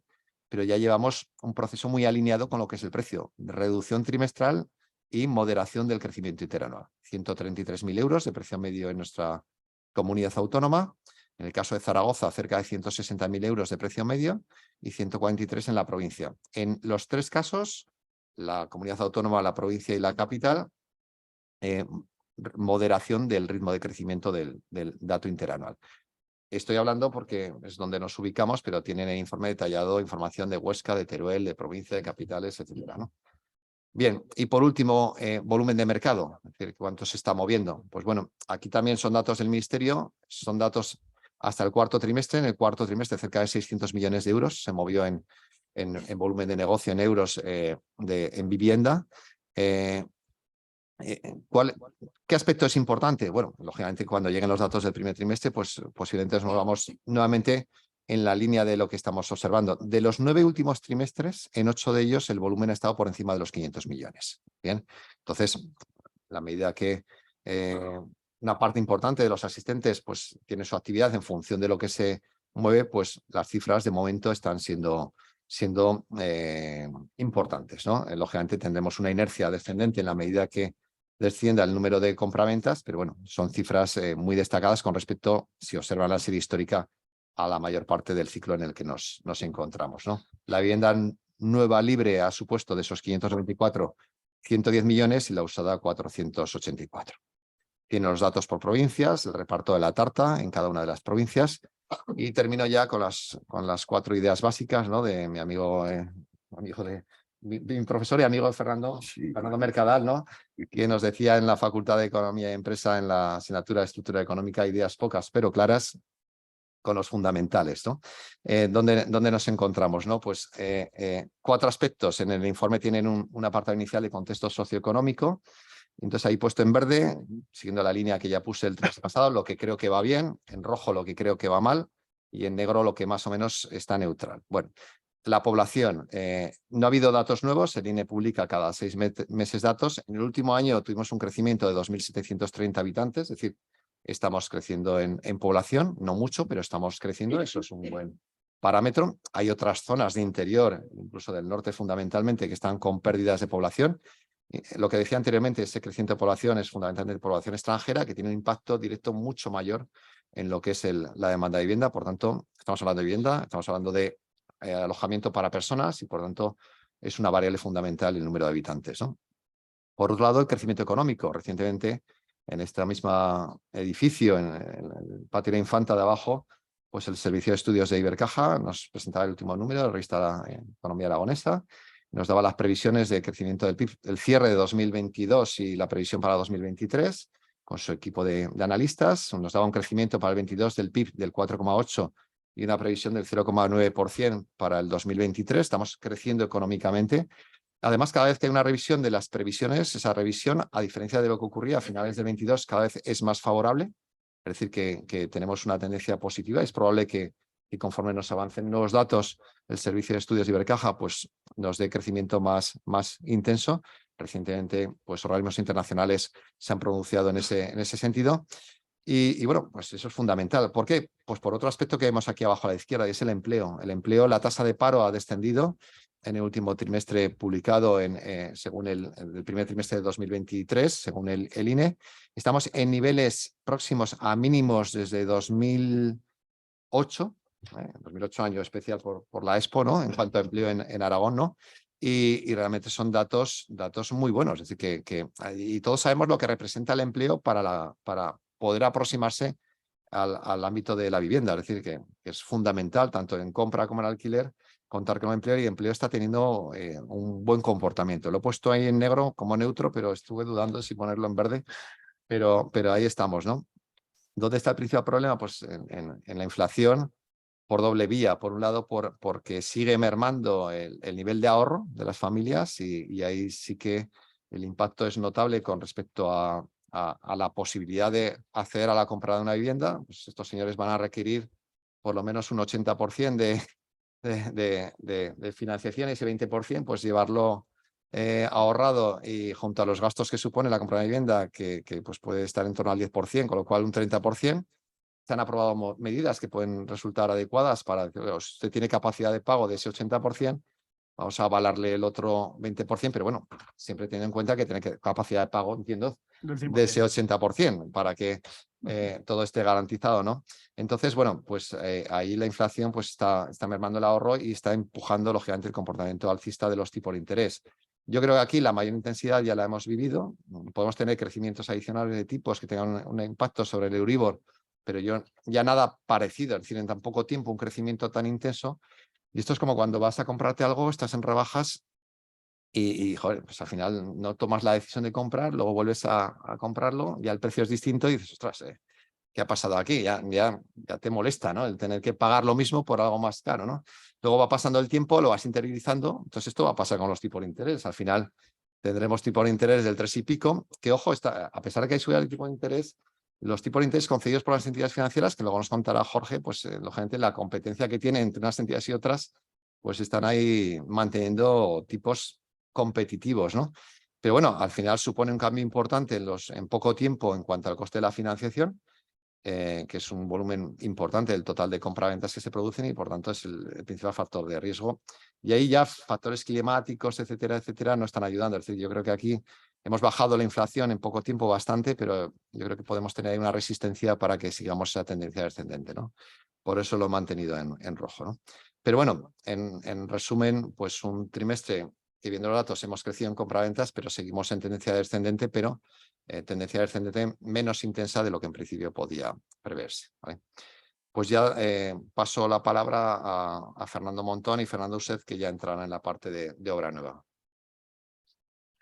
pero ya llevamos un proceso muy alineado con lo que es el precio. Reducción trimestral y moderación del crecimiento interanual. 133.000 euros de precio medio en nuestra comunidad autónoma. En el caso de Zaragoza, cerca de 160.000 euros de precio medio y 143 en la provincia. En los tres casos, la comunidad autónoma, la provincia y la capital, moderación del ritmo de crecimiento del dato interanual. Estoy hablando porque es donde nos ubicamos, pero tienen el informe detallado, información de Huesca, de Teruel, de provincia, de capitales, etcétera, ¿no? Bien, y por último, volumen de mercado, es decir, cuánto se está moviendo. Pues bueno, aquí también son datos del Ministerio, son datos hasta el cuarto trimestre. En el cuarto trimestre cerca de 600 millones de euros se movió en volumen de negocio en euros en vivienda. ¿Qué aspecto es importante? Bueno, lógicamente cuando lleguen los datos del primer trimestre, pues posiblemente nos movamos nuevamente en la línea de lo que estamos observando. De los 9 últimos trimestres, en 8 de ellos el volumen ha estado por encima de los 500 millones. Bien, entonces, la medida que una parte importante de los asistentes pues tiene su actividad en función de lo que se mueve, pues las cifras de momento están siendo importantes, ¿no? Lógicamente tendremos una inercia descendente en la medida que descienda el número de compraventas, pero bueno, son cifras muy destacadas con respecto, si observan la serie histórica, a la mayor parte del ciclo en el que nos encontramos, ¿no? La vivienda nueva libre ha supuesto de esos 524, 110 millones y la usada 484. Tiene los datos por provincias, el reparto de la tarta en cada una de las provincias. Y termino ya con las 4 ideas básicas, ¿no?, de mi amigo, mi profesor y amigo de Fernando Mercadal, ¿no?, que nos decía en la Facultad de Economía y Empresa, en la asignatura de Estructura Económica, ideas pocas pero claras, con los fundamentales, ¿no? ¿Dónde nos encontramos, ¿no? Pues 4 aspectos. En el informe tienen un apartado inicial de contexto socioeconómico. Entonces ahí puesto en verde, siguiendo la línea que ya puse el trimestre pasado, lo que creo que va bien, en rojo lo que creo que va mal y en negro lo que más o menos está neutral. Bueno, la población. No ha habido datos nuevos, el INE publica cada 6 meses datos. En el último año tuvimos un crecimiento de 2.730 habitantes, es decir, estamos creciendo en población, no mucho, pero estamos creciendo, eso es un buen parámetro. Hay otras zonas de interior, incluso del norte fundamentalmente, que están con pérdidas de población. Lo que decía anteriormente, ese crecimiento de población es fundamentalmente población extranjera, que tiene un impacto directo mucho mayor en lo que es la demanda de vivienda. Por tanto, estamos hablando de vivienda, estamos hablando de alojamiento para personas y, por tanto, es una variable fundamental el número de habitantes, ¿no? Por otro lado, el crecimiento económico. Recientemente, en este mismo edificio, en el patio de la Infanta de abajo, pues el Servicio de Estudios de Ibercaja nos presentaba el último número de la revista Economía Aragonesa. Nos daba las previsiones de crecimiento del PIB, el cierre de 2022 y la previsión para 2023, con su equipo de analistas. Nos daba un crecimiento para el 22 del PIB del 4,8% y una previsión del 0,9% para el 2023. Estamos creciendo económicamente. Además, cada vez que hay una revisión de las previsiones, esa revisión, a diferencia de lo que ocurría a finales del 22, cada vez es más favorable. Es decir, que tenemos una tendencia positiva. Es probable que conforme nos avancen nuevos datos, el Servicio de Estudios de Ibercaja pues, nos dé crecimiento más intenso. Recientemente, pues, organismos internacionales se han pronunciado en ese sentido. Y bueno, pues eso es fundamental. ¿Por qué? Pues por otro aspecto que vemos aquí abajo a la izquierda, y es el empleo. El empleo, la tasa de paro ha descendido en el último trimestre publicado según el primer trimestre de 2023, según el INE. Estamos en niveles próximos a mínimos desde 2008, 2008 año especial por la Expo, ¿no? En cuanto a empleo en Aragón, ¿no? Y realmente son datos muy buenos. Es decir, y todos sabemos lo que representa el empleo para poder aproximarse al ámbito de la vivienda. Es decir, que es fundamental, tanto en compra como en alquiler, contar con el empleo, y el empleo está teniendo un buen comportamiento. Lo he puesto ahí en negro como neutro, pero estuve dudando si ponerlo en verde, pero ahí estamos, ¿no? ¿Dónde está el principal problema? Pues en la inflación por doble vía. Por un lado, porque sigue mermando el nivel de ahorro de las familias, y ahí sí que el impacto es notable con respecto a la posibilidad de acceder a la compra de una vivienda. Pues estos señores van a requerir por lo menos un 80% de financiación, y ese 20% pues llevarlo ahorrado, y junto a los gastos que supone la compra de vivienda, que pues puede estar en torno al 10%, con lo cual un 30%. Se han aprobado medidas que pueden resultar adecuadas para decir: usted tiene capacidad de pago de ese 80%, vamos a avalarle el otro 20%, pero bueno, siempre teniendo en cuenta que tiene capacidad de pago, entiendo, de ese 80% para que todo esté garantizado, ¿no? Entonces, bueno, pues ahí la inflación pues está mermando el ahorro y está empujando, lógicamente, el comportamiento alcista de los tipos de interés. Yo creo que aquí la mayor intensidad ya la hemos vivido. Podemos tener crecimientos adicionales de tipos que tengan un impacto sobre el Euribor, pero ya nada parecido, es decir, en tan poco tiempo un crecimiento tan intenso. Y esto es como cuando vas a comprarte algo, estás en rebajas joder, pues al final no tomas la decisión de comprar, luego vuelves a comprarlo, ya el precio es distinto y dices: ostras, ¿qué ha pasado aquí? Ya te molesta, ¿no? El tener que pagar lo mismo por algo más caro, ¿no? Luego va pasando el tiempo, lo vas interiorizando, entonces esto va a pasar con los tipos de interés. Al final tendremos tipos de interés del 3 y pico, que ojo, a pesar de que hay subida el tipo de interés, los tipos de interés concedidos por las entidades financieras, que luego nos contará Jorge, pues lógicamente la competencia que tiene entre unas entidades y otras, pues están ahí manteniendo tipos competitivos, ¿no? Pero bueno, al final supone un cambio importante en poco tiempo en cuanto al coste de la financiación, que es un volumen importante del total de compraventas que se producen, y por tanto es el principal factor de riesgo. Y ahí ya factores climáticos, etcétera, etcétera, no están ayudando. Es decir, yo creo que aquí hemos bajado la inflación en poco tiempo bastante, pero yo creo que podemos tener ahí una resistencia para que sigamos esa tendencia descendente, ¿no? Por eso lo he mantenido en rojo, ¿no? Pero bueno, en resumen, pues un trimestre que, viendo los datos, hemos crecido en compraventas, pero seguimos en tendencia descendente, pero tendencia descendente menos intensa de lo que en principio podía preverse, ¿vale? Pues ya paso la palabra a Fernando Montón y Fernando Used, que ya entrarán en la parte de obra nueva.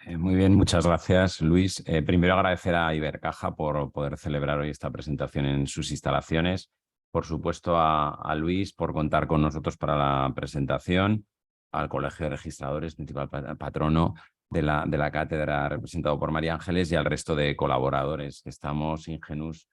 Muy bien, muchas gracias, Luis. Primero agradecer a Ibercaja por poder celebrar hoy esta presentación en sus instalaciones. Por supuesto, a Luis por contar con nosotros para la presentación, al Colegio de Registradores, principal patrono de la cátedra, representado por María Ángeles, y al resto de colaboradores que estamos: Ingenus,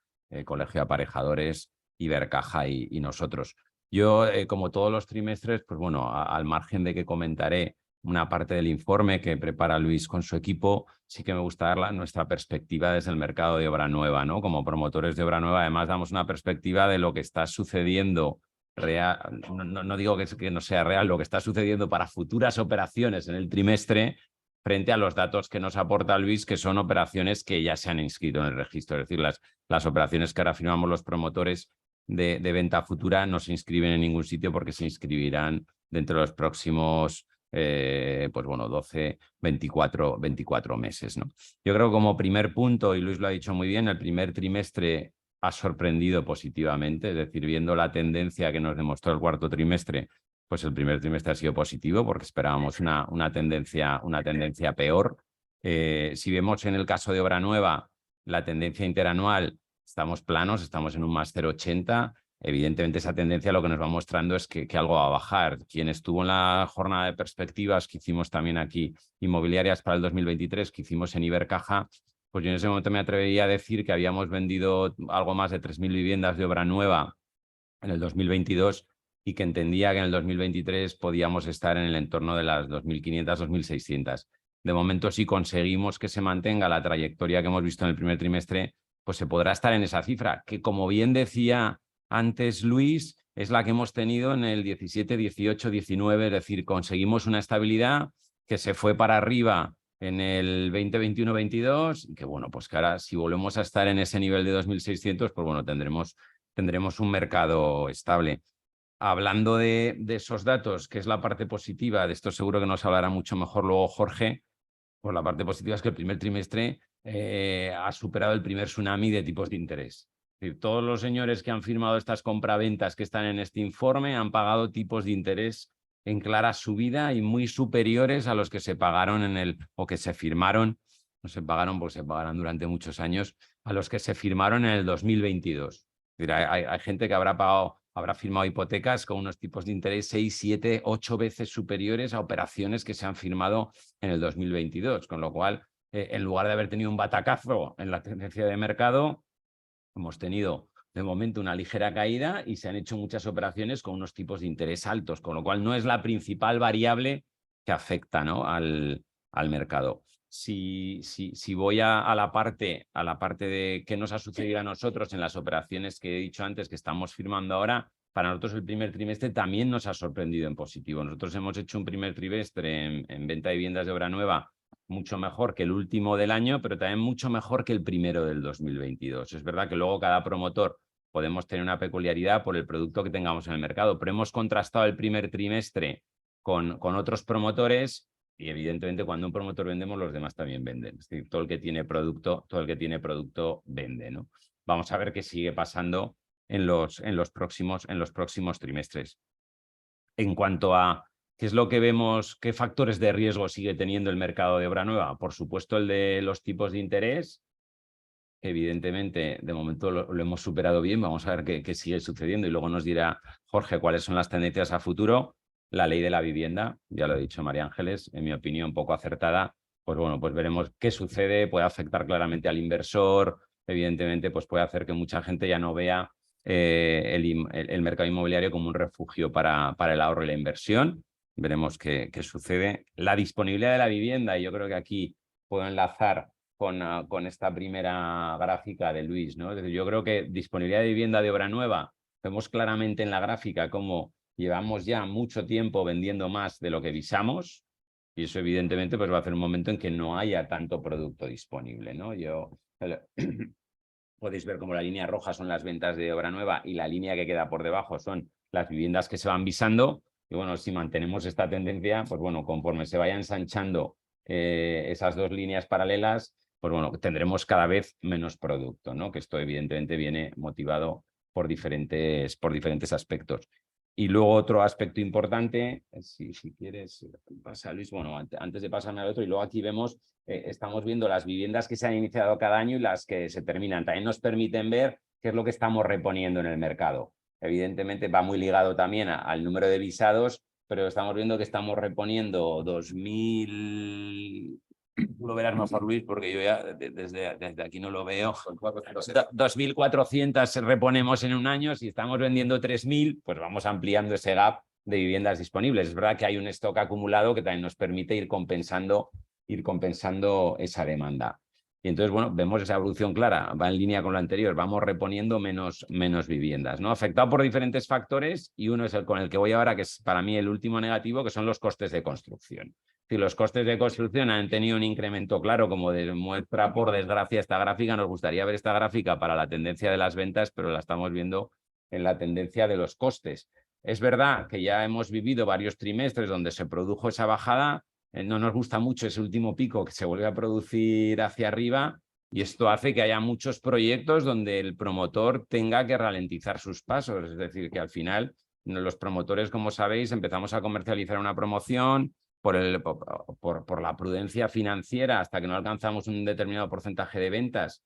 Colegio de Aparejadores, Ibercaja y nosotros. Yo, como todos los trimestres, pues bueno, al margen de que comentaré una parte del informe que prepara Luis con su equipo, sí que me gusta dar nuestra perspectiva desde el mercado de obra nueva, ¿no? Como promotores de obra nueva, además damos una perspectiva de lo que está sucediendo real. No digo que no sea real, lo que está sucediendo para futuras operaciones en el trimestre, frente a los datos que nos aporta Luis, que son operaciones que ya se han inscrito en el registro. Es decir, las operaciones que ahora firmamos los promotores de venta futura no se inscriben en ningún sitio, porque se inscribirán dentro de los próximos pues bueno, 12, 24 meses, ¿no? Yo creo que como primer punto, y Luis lo ha dicho muy bien, el primer trimestre ha sorprendido positivamente. Es decir, viendo la tendencia que nos demostró el cuarto trimestre, pues el primer trimestre ha sido positivo, porque esperábamos una tendencia peor. Si vemos en el caso de obra nueva, la tendencia interanual, estamos planos, estamos en un más 0,80. Evidentemente, esa tendencia lo que nos va mostrando es que algo va a bajar. Quien estuvo en la jornada de perspectivas que hicimos también aquí, inmobiliarias para el 2023, que hicimos en Ibercaja, pues yo en ese momento me atrevería a decir que habíamos vendido algo más de 3.000 viviendas de obra nueva en el 2022, y que entendía que en el 2023 podíamos estar en el entorno de las 2.500, 2.600. De momento, si conseguimos que se mantenga la trayectoria que hemos visto en el primer trimestre, pues se podrá estar en esa cifra, que como bien decía antes Luis, es la que hemos tenido en el 17, 18, 19, es decir, conseguimos una estabilidad que se fue para arriba en el 20, 21, 22, y que bueno, pues que ahora si volvemos a estar en ese nivel de 2.600, pues bueno, tendremos un mercado estable. Hablando de esos datos, que es la parte positiva, de esto seguro que nos hablará mucho mejor luego Jorge, pues la parte positiva es que el primer trimestre ha superado el primer tsunami de tipos de interés. Es decir, todos los señores que han firmado estas compraventas que están en este informe han pagado tipos de interés en clara subida y muy superiores a los que se pagaron o que se firmaron, no se pagaron porque se pagarán durante muchos años, a los que se firmaron en el 2022. Es decir, hay gente que habrá firmado hipotecas con unos tipos de interés 6, 7, 8 veces superiores a operaciones que se han firmado en el 2022, con lo cual, en lugar de haber tenido un batacazo en la tendencia de mercado, hemos tenido de momento una ligera caída y se han hecho muchas operaciones con unos tipos de interés altos, con lo cual no es la principal variable que afecta, ¿no?, al mercado. Si voy a la parte de qué nos ha sucedido a nosotros en las operaciones que he dicho antes que estamos firmando ahora, para nosotros el primer trimestre también nos ha sorprendido en positivo. Nosotros hemos hecho un primer trimestre en venta de viviendas de obra nueva mucho mejor que el último del año, pero también mucho mejor que el primero del 2022. Es verdad que luego cada promotor podemos tener una peculiaridad por el producto que tengamos en el mercado, pero hemos contrastado el primer trimestre con otros promotores y evidentemente cuando un promotor vendemos, los demás también venden. Es decir, todo el que tiene producto vende, ¿no? Vamos a ver qué sigue pasando en los próximos trimestres. En cuanto a ¿qué es lo que vemos? ¿Qué factores de riesgo sigue teniendo el mercado de obra nueva? Por supuesto, el de los tipos de interés, que evidentemente de momento lo hemos superado bien. Vamos a ver qué sigue sucediendo y luego nos dirá Jorge cuáles son las tendencias a futuro. La ley de la vivienda, ya lo ha dicho María Ángeles, en mi opinión poco acertada. Pues bueno, pues veremos qué sucede. Puede afectar claramente al inversor. Evidentemente, pues puede hacer que mucha gente ya no vea el mercado inmobiliario como un refugio para el ahorro y la inversión. Veremos qué sucede. La disponibilidad de la vivienda, y yo creo que aquí puedo enlazar con esta primera gráfica de Luis, ¿no? Es decir, yo creo que disponibilidad de vivienda de obra nueva, vemos claramente en la gráfica cómo llevamos ya mucho tiempo vendiendo más de lo que visamos y eso evidentemente pues va a hacer un momento en que no haya tanto producto disponible, ¿no? Podéis ver cómo la línea roja son las ventas de obra nueva y la línea que queda por debajo son las viviendas que se van visando. Y bueno, si mantenemos esta tendencia, pues bueno, conforme se vaya ensanchando esas dos líneas paralelas, pues bueno, tendremos cada vez menos producto, ¿no? Que esto evidentemente viene motivado por diferentes aspectos. Y luego otro aspecto importante, si quieres, pasa Luis, bueno, antes de pasarme al otro, y luego aquí vemos, estamos viendo las viviendas que se han iniciado cada año y las que se terminan. También nos permiten ver qué es lo que estamos reponiendo en el mercado. Evidentemente va muy ligado también al número de visados, pero estamos viendo que estamos reponiendo 2.000... Tú lo verás mejor, Luis, porque yo ya desde aquí no lo veo. 2.400 reponemos en un año. Si estamos vendiendo 3.000, pues vamos ampliando ese gap de viviendas disponibles. Es verdad que hay un stock acumulado que también nos permite ir compensando esa demanda. Y entonces, bueno, vemos esa evolución clara, va en línea con lo anterior, vamos reponiendo menos viviendas, ¿no? Afectado por diferentes factores y uno es el con el que voy ahora, que es para mí el último negativo, que son los costes de construcción. Si los costes de construcción han tenido un incremento claro, como demuestra por desgracia esta gráfica, nos gustaría ver esta gráfica para la tendencia de las ventas, pero la estamos viendo en la tendencia de los costes. Es verdad que ya hemos vivido varios trimestres donde se produjo esa bajada. No nos gusta mucho ese último pico que se vuelve a producir hacia arriba y esto hace que haya muchos proyectos donde el promotor tenga que ralentizar sus pasos. Es decir, que al final los promotores, como sabéis, empezamos a comercializar una promoción por la prudencia financiera hasta que no alcanzamos un determinado porcentaje de ventas.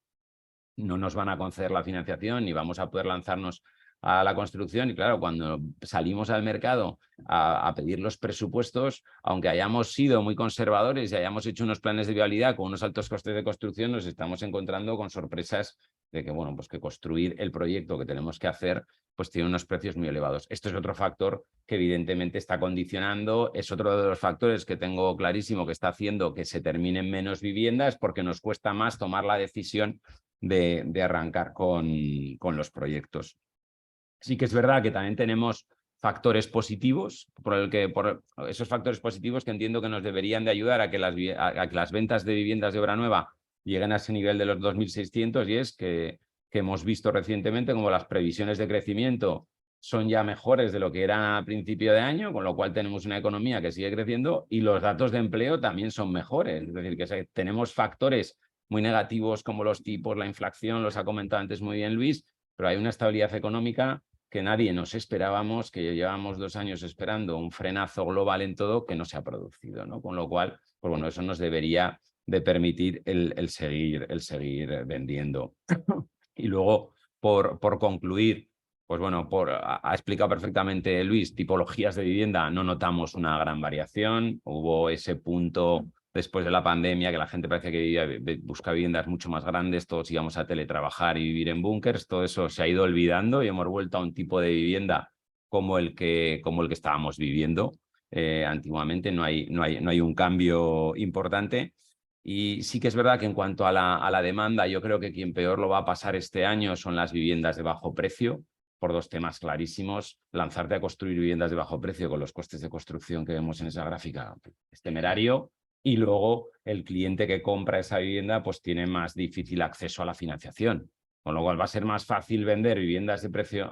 No nos van a conceder la financiación ni vamos a poder lanzarnos a la construcción y claro, cuando salimos al mercado a pedir los presupuestos, aunque hayamos sido muy conservadores y hayamos hecho unos planes de viabilidad con unos altos costes de construcción, nos estamos encontrando con sorpresas de que, bueno, pues que construir el proyecto que tenemos que hacer pues tiene unos precios muy elevados. Esto es otro factor que evidentemente está condicionando, es otro de los factores que tengo clarísimo que está haciendo que se terminen menos viviendas porque nos cuesta más tomar la decisión de arrancar con los proyectos. Sí que es verdad que también tenemos factores positivos, por esos factores positivos que entiendo que nos deberían de ayudar a que las ventas de viviendas de obra nueva lleguen a ese nivel de los 2.600, y es que hemos visto recientemente como las previsiones de crecimiento son ya mejores de lo que eran a principio de año, con lo cual tenemos una economía que sigue creciendo y los datos de empleo también son mejores. Es decir, que tenemos factores muy negativos como los tipos, la inflación, los ha comentado antes muy bien Luis, pero hay una estabilidad económica que nadie nos esperábamos, que llevamos 2 años esperando un frenazo global en todo que no se ha producido, ¿no? Con lo cual, pues bueno, eso nos debería de permitir el seguir vendiendo. Y luego, por concluir, pues bueno, ha explicado perfectamente Luis, tipologías de vivienda, no notamos una gran variación. Hubo ese punto después de la pandemia que la gente parece que busca viviendas mucho más grandes, todos íbamos a teletrabajar y vivir en búnkers, todo eso se ha ido olvidando y hemos vuelto a un tipo de vivienda como el que estábamos viviendo antiguamente. No hay un cambio importante. Y sí que es verdad que en cuanto a la demanda, yo creo que quien peor lo va a pasar este año son las viviendas de bajo precio, por 2 temas clarísimos. Lanzarte a construir viviendas de bajo precio con los costes de construcción que vemos en esa gráfica es temerario. Y luego el cliente que compra esa vivienda pues tiene más difícil acceso a la financiación. Con lo cual va a ser más fácil vender viviendas de precio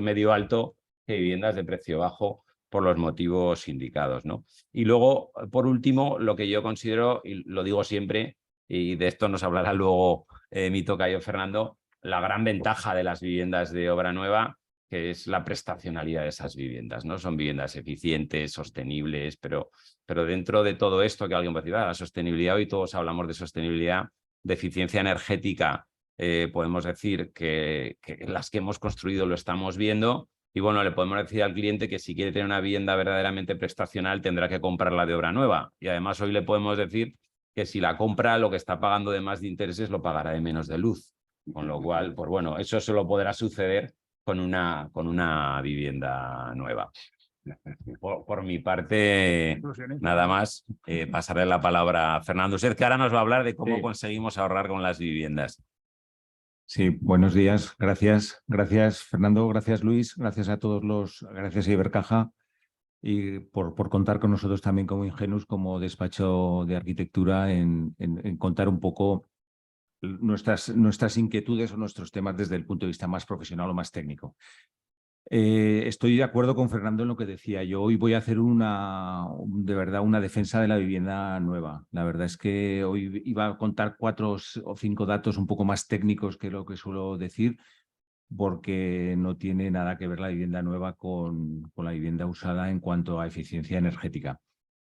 medio alto que viviendas de precio bajo, por los motivos indicados, ¿no? Y luego, por último, lo que yo considero, y lo digo siempre, y de esto nos hablará luego mi tocayo Fernando, la gran ventaja de las viviendas de obra nueva, que es la prestacionalidad de esas viviendas, ¿no? Son viviendas eficientes, sostenibles, pero dentro de todo esto que alguien puede decir, la sostenibilidad, hoy todos hablamos de sostenibilidad, de eficiencia energética, podemos decir que las que hemos construido lo estamos viendo. Y bueno, le podemos decir al cliente que si quiere tener una vivienda verdaderamente prestacional tendrá que comprarla de obra nueva. Y además hoy le podemos decir que si la compra, lo que está pagando de más de intereses lo pagará de menos de luz. Con lo cual, pues bueno, eso solo podrá suceder con una vivienda nueva. Por mi parte, nada más. Pasaré la palabra a Fernando Usted, que ahora nos va a hablar de cómo conseguimos ahorrar con las viviendas. Sí, buenos días. Gracias, Fernando, gracias Luis, gracias a gracias a Ibercaja y por contar con nosotros también como Ingenus, como despacho de arquitectura en contar un poco nuestras inquietudes o nuestros temas desde el punto de vista más profesional o más técnico. Estoy de acuerdo con Fernando en lo que decía. Yo hoy voy a hacer de verdad una defensa de la vivienda nueva. La verdad es que hoy iba a contar 4 o 5 datos un poco más técnicos que lo que suelo decir, porque no tiene nada que ver la vivienda nueva con la vivienda usada en cuanto a eficiencia energética.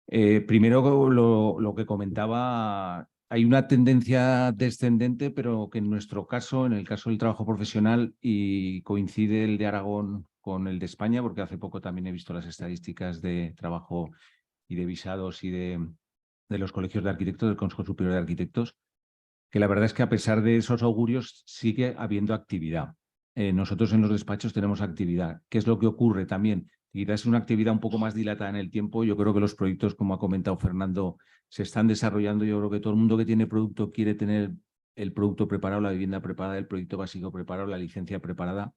Primero, lo que comentaba, hay una tendencia descendente, pero que en nuestro caso, en el caso del trabajo profesional, y coincide el de Aragón con el de España, porque hace poco también he visto las estadísticas de trabajo y de visados y de los colegios de arquitectos, del Consejo Superior de Arquitectos, que la verdad es que a pesar de esos augurios sigue habiendo actividad. Nosotros en los despachos tenemos actividad. ¿Qué es lo que ocurre también? Quizás es una actividad un poco más dilatada en el tiempo. Yo creo que los proyectos, como ha comentado Fernando, se están desarrollando. Yo creo que todo el mundo que tiene producto quiere tener el producto preparado, la vivienda preparada, el proyecto básico preparado, la licencia preparada,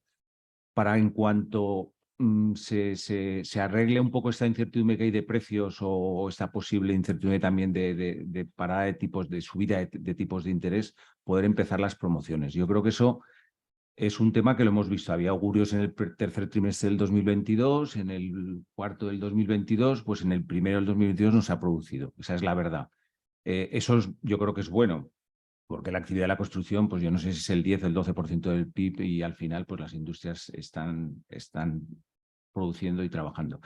para en cuanto se arregle un poco esta incertidumbre que hay de precios o esta posible incertidumbre también de parada de tipos, de subida de tipos de interés, poder empezar las promociones. Yo creo que eso es un tema que lo hemos visto. Había augurios en el tercer trimestre del 2022, en el cuarto del 2022, pues en el primero del 2022 no se ha producido. Esa es la verdad. Eso yo creo que es bueno, porque la actividad de la construcción, pues yo no sé si es el 10 o el 12% del PIB y al final pues las industrias están produciendo y trabajando.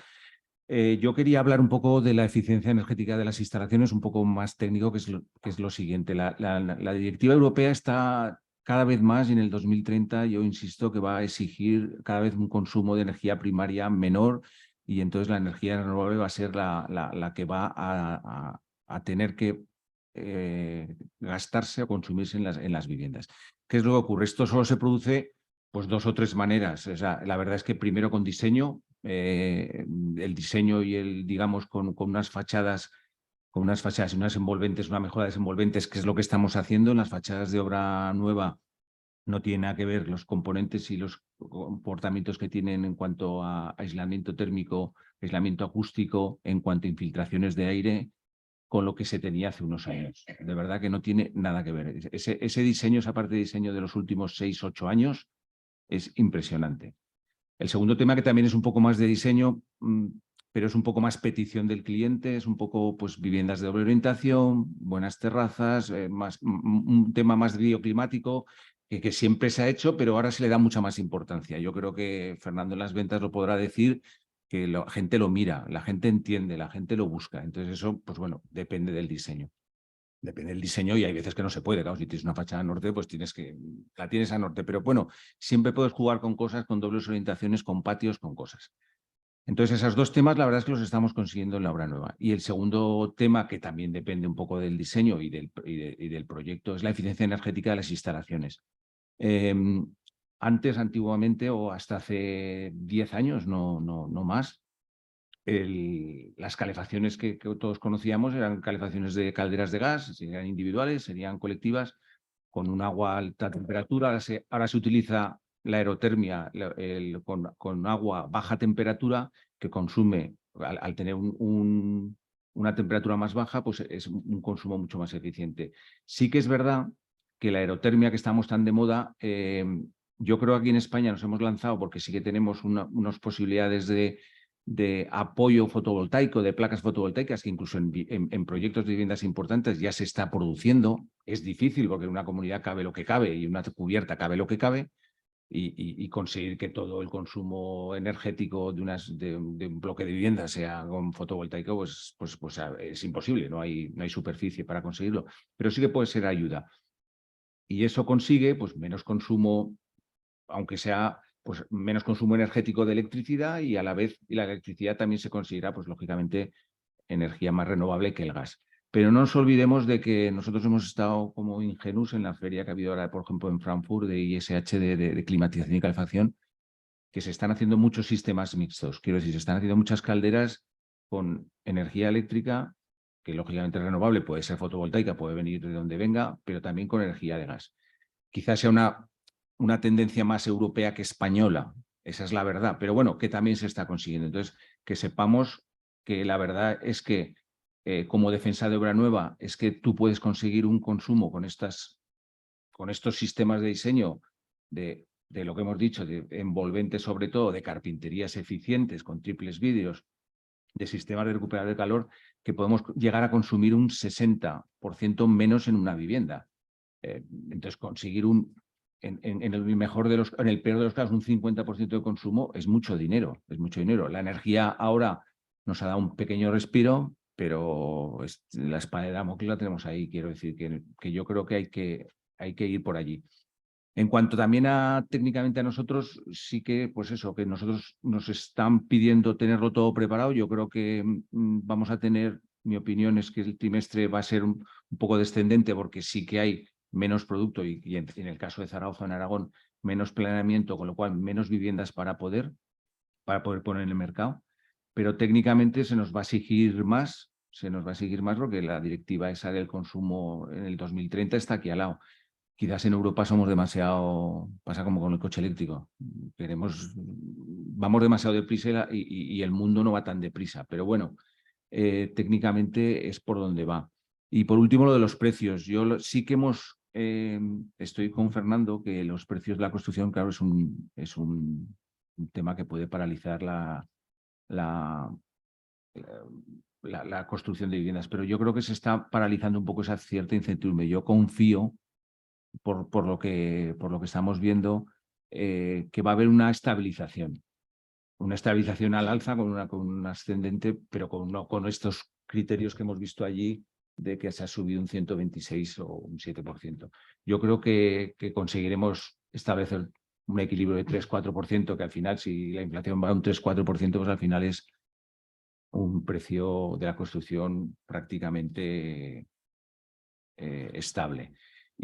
Yo quería hablar un poco de la eficiencia energética de las instalaciones, un poco más técnico, que es lo siguiente. La directiva europea está cada vez más, y en el 2030 yo insisto que va a exigir cada vez un consumo de energía primaria menor, y entonces la energía renovable va a ser la que va a tener que gastarse o consumirse en las viviendas. ¿Qué es lo que ocurre? Esto solo se produce pues 2 o 3 maneras. O sea, la verdad es que primero con diseño, el diseño y digamos, con unas fachadas con unas fachadas y unas envolventes, una mejora de desenvolventes, que es lo que estamos haciendo en las fachadas de obra nueva. No tiene nada que ver los componentes y los comportamientos que tienen en cuanto a aislamiento térmico, aislamiento acústico, en cuanto a infiltraciones de aire, con lo que se tenía hace unos años. De verdad que no tiene nada que ver. Ese diseño, esa parte de diseño de los últimos 6, 8 años, es impresionante. El segundo tema, que también es un poco más de diseño, pero es un poco más petición del cliente, es un poco pues viviendas de doble orientación, buenas terrazas, un tema más bioclimático, que siempre se ha hecho, pero ahora se le da mucha más importancia. Yo creo que Fernando en las ventas lo podrá decir, que la gente lo mira, la gente entiende, la gente lo busca. Entonces eso, pues bueno, depende del diseño. Depende del diseño y hay veces que no se puede. Claro, si tienes una fachada norte, pues la tienes a norte. Pero bueno, siempre puedes jugar con cosas, con dobles orientaciones, con patios, con cosas. Entonces, esos dos temas, la verdad es que los estamos consiguiendo en la obra nueva. Y el segundo tema, que también depende un poco del diseño y del proyecto, es la eficiencia energética de las instalaciones. Antiguamente, o hasta hace 10 años, no más, las calefacciones que todos conocíamos eran calefacciones de calderas de gas, serían individuales, serían colectivas, con un agua a alta temperatura. Ahora se utiliza la aerotermia con agua a baja temperatura, que consume, al tener una temperatura más baja, pues es un consumo mucho más eficiente. Sí que es verdad que la aerotermia, que estamos tan de moda, yo creo que aquí en España nos hemos lanzado porque sí que tenemos unas posibilidades de apoyo fotovoltaico, de placas fotovoltaicas, que incluso en proyectos de viviendas importantes ya se está produciendo. Es difícil porque en una comunidad cabe lo que cabe y en una cubierta cabe lo que cabe, y conseguir que todo el consumo energético de un bloque de vivienda sea con fotovoltaico, pues es imposible, no hay superficie para conseguirlo, pero sí que puede ser ayuda. Y eso consigue pues menos consumo, aunque sea pues menos consumo energético de electricidad, y a la vez la electricidad también se considera, pues lógicamente, energía más renovable que el gas. Pero no nos olvidemos de que nosotros hemos estado como ingenuos en la feria que ha habido ahora, por ejemplo, en Frankfurt, de ISH, de climatización y calefacción, que se están haciendo muchos sistemas mixtos. Quiero decir, se están haciendo muchas calderas con energía eléctrica, que lógicamente es renovable, puede ser fotovoltaica, puede venir de donde venga, pero también con energía de gas. Quizás sea una tendencia más europea que española, esa es la verdad, pero bueno, que también se está consiguiendo. Entonces, que sepamos que la verdad es que como defensa de obra nueva, es que tú puedes conseguir un consumo con estos sistemas de diseño de lo que hemos dicho, de envolventes, sobre todo, de carpinterías eficientes con triples vidrios, de sistemas de recuperación de calor, que podemos llegar a consumir un 60% menos en una vivienda. Entonces, conseguir en el peor de los casos, un 50% de consumo es mucho dinero, es mucho dinero. La energía ahora nos ha dado un pequeño respiro, pero la espada de Damocles la tenemos ahí. Quiero decir que yo creo que hay que ir por allí. En cuanto también técnicamente a nosotros, sí que, pues eso, que nosotros nos están pidiendo tenerlo todo preparado. Yo creo que vamos a tener, mi opinión es que el trimestre va a ser un poco descendente, porque sí que hay menos producto y en el caso de Zaragoza, en Aragón, menos planeamiento, con lo cual menos viviendas para poder poner en el mercado. Pero técnicamente se nos va a exigir más, porque la directiva esa del consumo en el 2030 está aquí al lado. Quizás en Europa somos demasiado, pasa como con el coche eléctrico, vamos demasiado deprisa y el mundo no va tan deprisa, pero bueno, técnicamente es por donde va. Y por último, lo de los precios. Yo sí que estoy con Fernando, que los precios de la construcción, claro, es un tema que puede paralizar la construcción de viviendas, pero yo creo que se está paralizando un poco esa cierta incertidumbre. Yo confío, por lo que estamos viendo, que va a haber una estabilización al alza, con un ascendente, pero con estos criterios que hemos visto allí, de que se ha subido un 126 o un 7%. Yo creo que conseguiremos establecer un equilibrio de 3-4%, que al final, si la inflación va a un 3-4%, pues al final es un precio de la construcción prácticamente estable.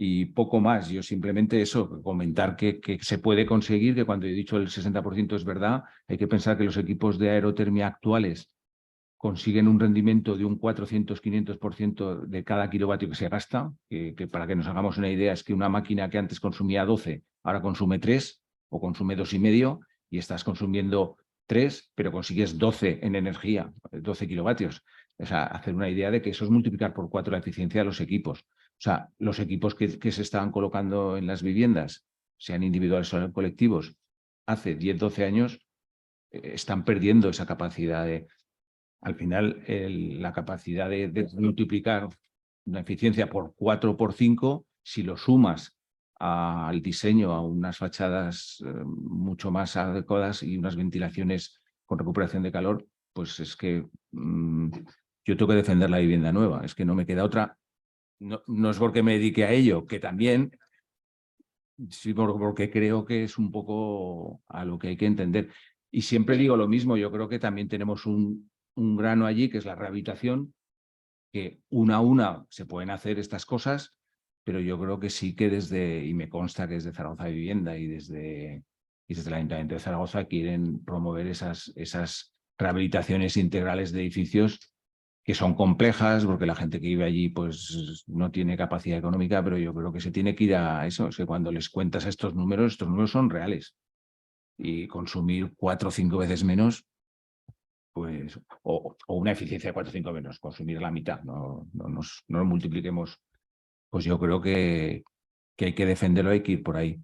Y poco más, yo simplemente eso, comentar que se puede conseguir, que cuando he dicho el 60% es verdad. Hay que pensar que los equipos de aerotermia actuales consiguen un rendimiento de un 400-500% de cada kilovatio que se gasta, que para que nos hagamos una idea es que una máquina que antes consumía 12, ahora consume 3 o consume 2,5 y estás consumiendo 3, pero consigues 12 en energía, 12 kilovatios. O sea, hacer una idea de que eso es multiplicar por 4 la eficiencia de los equipos. O sea, los equipos que se estaban colocando en las viviendas, sean individuales o colectivos, hace 10-12 años, están perdiendo esa capacidad de... Al final, la capacidad de multiplicar una eficiencia por 4 o por 5, si lo sumas al diseño, a unas fachadas mucho más adecuadas y unas ventilaciones con recuperación de calor, pues es que yo tengo que defender la vivienda nueva. Es que no me queda otra. No es porque me dedique a ello, que también, sí, porque creo que es un poco a lo que hay que entender. Y siempre digo lo mismo, yo creo que también tenemos un grano allí, que es la rehabilitación, que una a una se pueden hacer estas cosas, pero yo creo que sí que desde, y me consta que desde Zaragoza Vivienda y desde el Ayuntamiento de Zaragoza quieren promover esas rehabilitaciones integrales de edificios que son complejas, porque la gente que vive allí pues no tiene capacidad económica, pero yo creo que se tiene que ir a eso, es que cuando les cuentas estos números son reales. Y consumir 4 o 5 veces menos, pues, o una eficiencia de 4 o 5 menos, consumir la mitad, no nos multipliquemos. Pues yo creo que hay que defenderlo, hay que ir por ahí.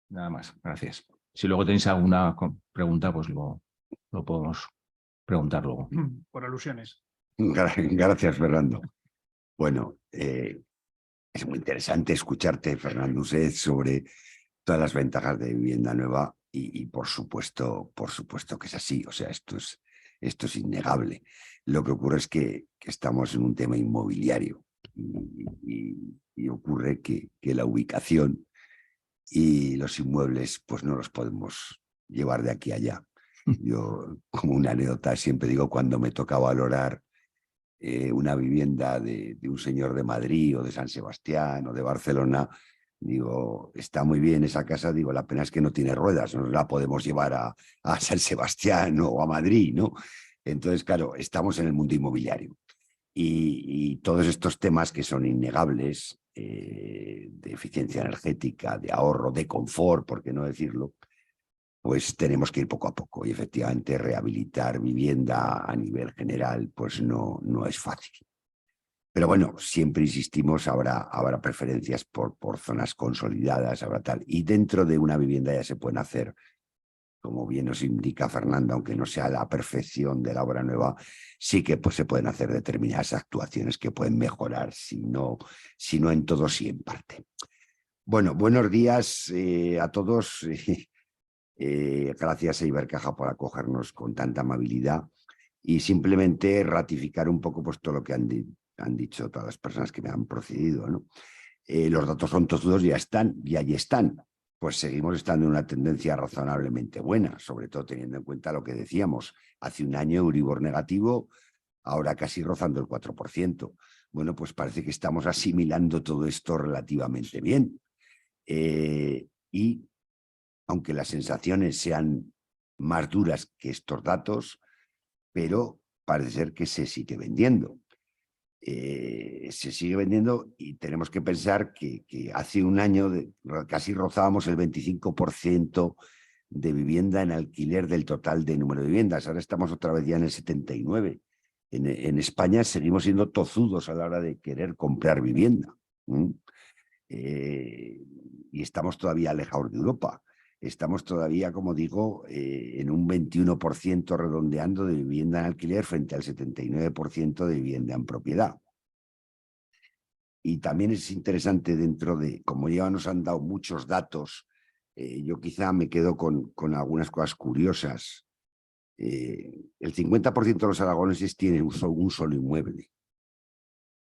Nada más, gracias. Si luego tenéis alguna pregunta, pues lo podemos preguntar luego. Por alusiones. Gracias, Fernando. Bueno, es muy interesante escucharte, Fernando Used, sobre todas las ventajas de vivienda nueva y por supuesto que es así. O sea, esto es innegable. Lo que ocurre es que estamos en un tema inmobiliario y ocurre que la ubicación y los inmuebles pues no los podemos llevar de aquí a allá. Yo, como una anécdota, siempre digo, cuando me toca valorar una vivienda de un señor de Madrid o de San Sebastián o de Barcelona, digo, está muy bien esa casa, digo, la pena es que no tiene ruedas, no la podemos llevar a San Sebastián o a Madrid, ¿no? Entonces, claro, estamos en el mundo inmobiliario y todos estos temas que son innegables, de eficiencia energética, de ahorro, de confort, por qué no decirlo, pues tenemos que ir poco a poco y efectivamente rehabilitar vivienda a nivel general pues no es fácil. Pero bueno, siempre insistimos, habrá preferencias por zonas consolidadas, habrá tal. Y dentro de una vivienda ya se pueden hacer, como bien nos indica Fernando, aunque no sea la perfección de la obra nueva, sí que pues, se pueden hacer determinadas actuaciones que pueden mejorar, si no en todo, sí en parte. Bueno, buenos días a todos. Gracias a Ibercaja por acogernos con tanta amabilidad y simplemente ratificar un poco pues, todo lo que han dicho todas las personas que me han precedido, ¿no? Los datos son tozudos, ya están, y allí están. Pues seguimos estando en una tendencia razonablemente buena, sobre todo teniendo en cuenta lo que decíamos. Hace un año Euribor negativo, ahora casi rozando el 4%. Bueno, pues parece que estamos asimilando todo esto relativamente bien. Y aunque las sensaciones sean más duras que estos datos, pero parece ser que se sigue vendiendo. Se sigue vendiendo y tenemos que pensar que hace un año casi rozábamos el 25% de vivienda en alquiler del total de número de viviendas. Ahora estamos otra vez ya en el 79%. En España seguimos siendo tozudos a la hora de querer comprar vivienda. Y estamos todavía alejados de Europa. Estamos todavía, como digo, en un 21% redondeando de vivienda en alquiler frente al 79% de vivienda en propiedad. Y también es interesante dentro de, como ya nos han dado muchos datos, yo quizá me quedo con algunas cosas curiosas. El 50% de los aragoneses tienen un solo inmueble.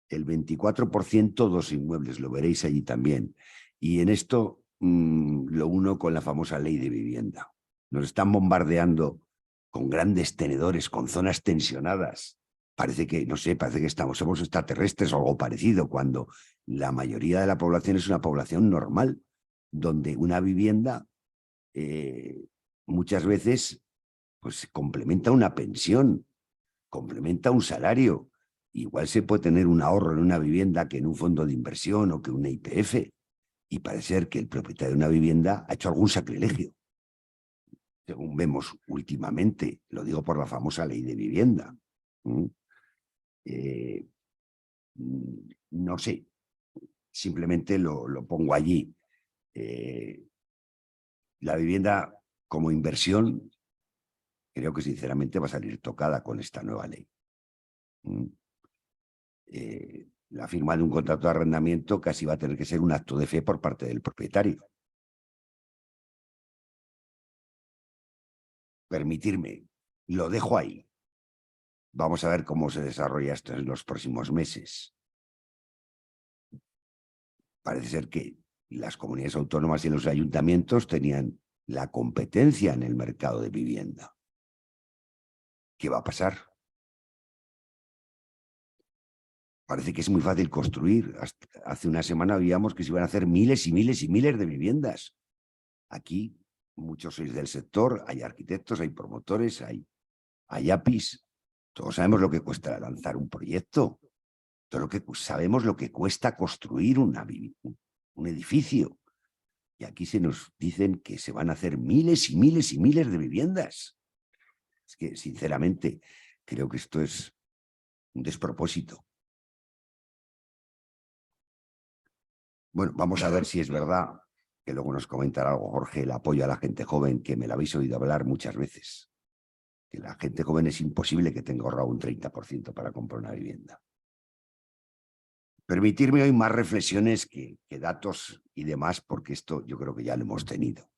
El 24% dos inmuebles, lo veréis allí también. Y en esto lo uno con la famosa ley de vivienda. Nos están bombardeando con grandes tenedores, con zonas tensionadas. Parece que, no sé, parece que somos extraterrestres o algo parecido, cuando la mayoría de la población es una población normal, donde una vivienda muchas veces pues complementa una pensión, complementa un salario. Igual se puede tener un ahorro en una vivienda que en un fondo de inversión o que una IPF. Y parece ser que el propietario de una vivienda ha hecho algún sacrilegio. Según vemos últimamente, lo digo por la famosa ley de vivienda. No sé, simplemente lo pongo allí. La vivienda como inversión creo que sinceramente va a salir tocada con esta nueva ley. La firma de un contrato de arrendamiento casi va a tener que ser un acto de fe por parte del propietario. Permitirme, lo dejo ahí. Vamos a ver cómo se desarrolla esto en los próximos meses. Parece ser que las comunidades autónomas y los ayuntamientos tenían la competencia en el mercado de vivienda. ¿Qué va a pasar? Parece que es muy fácil construir. Hace una semana veíamos que se iban a hacer miles y miles y miles de viviendas. Aquí muchos sois del sector, hay arquitectos, hay promotores, hay APIs. Todos sabemos lo que cuesta lanzar un proyecto. Sabemos lo que cuesta construir un edificio. Y aquí se nos dicen que se van a hacer miles y miles y miles de viviendas. Es que, sinceramente, creo que esto es un despropósito. Bueno, vamos a ver si es verdad, que luego nos comentará algo Jorge, el apoyo a la gente joven, que me lo habéis oído hablar muchas veces. Que la gente joven es imposible que tenga ahorrado un 30% para comprar una vivienda. Permitirme hoy más reflexiones que datos y demás, porque esto yo creo que ya lo hemos tenido.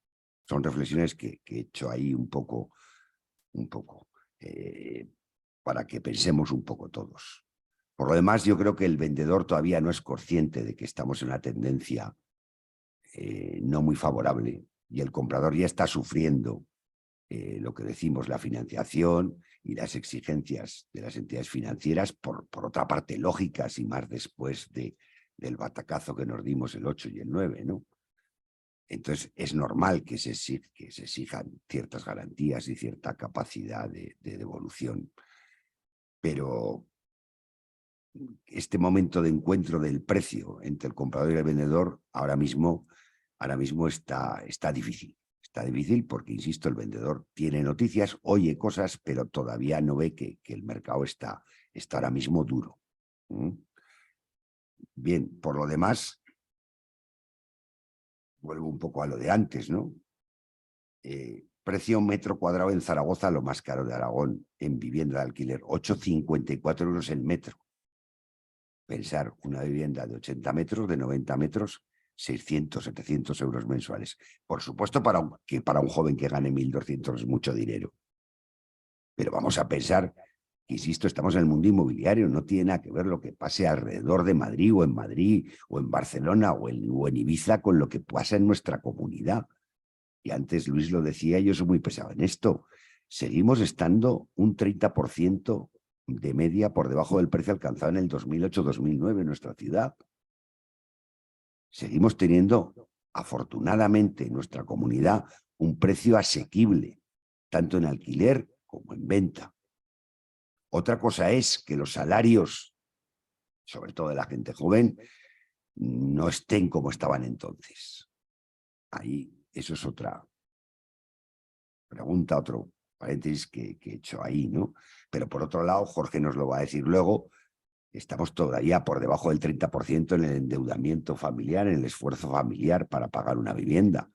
Son reflexiones que he hecho ahí un poco, para que pensemos un poco todos. Por lo demás, yo creo que el vendedor todavía no es consciente de que estamos en una tendencia no muy favorable y el comprador ya está sufriendo lo que decimos, la financiación y las exigencias de las entidades financieras, por otra parte lógicas y más después del batacazo que nos dimos el 8 y el 9, ¿no? Entonces es normal que se exijan ciertas garantías y cierta capacidad de devolución. Pero este momento de encuentro del precio entre el comprador y el vendedor ahora mismo está difícil. Está difícil porque, insisto, el vendedor tiene noticias, oye cosas, pero todavía no ve que el mercado está ahora mismo duro. Bien, por lo demás, vuelvo un poco a lo de antes, ¿no? Precio metro cuadrado en Zaragoza, lo más caro de Aragón, en vivienda de alquiler, 8,54 euros el metro. Pensar una vivienda de 80 metros, de 90 metros, 600, 700 euros mensuales. Por supuesto, para un joven que gane 1.200 es mucho dinero. Pero vamos a pensar que, insisto, estamos en el mundo inmobiliario, no tiene nada que ver lo que pase alrededor de Madrid o en Barcelona o en Ibiza con lo que pasa en nuestra comunidad. Y antes Luis lo decía, yo soy muy pesado en esto. Seguimos estando un 30% de media por debajo del precio alcanzado en el 2008-2009 en nuestra ciudad. Seguimos teniendo, afortunadamente, en nuestra comunidad un precio asequible, tanto en alquiler como en venta. Otra cosa es que los salarios, sobre todo de la gente joven, no estén como estaban entonces. Ahí, eso es otra pregunta, otro paréntesis que he hecho ahí, ¿no? Pero por otro lado, Jorge nos lo va a decir luego, estamos todavía por debajo del 30% en el endeudamiento familiar, en el esfuerzo familiar para pagar una vivienda,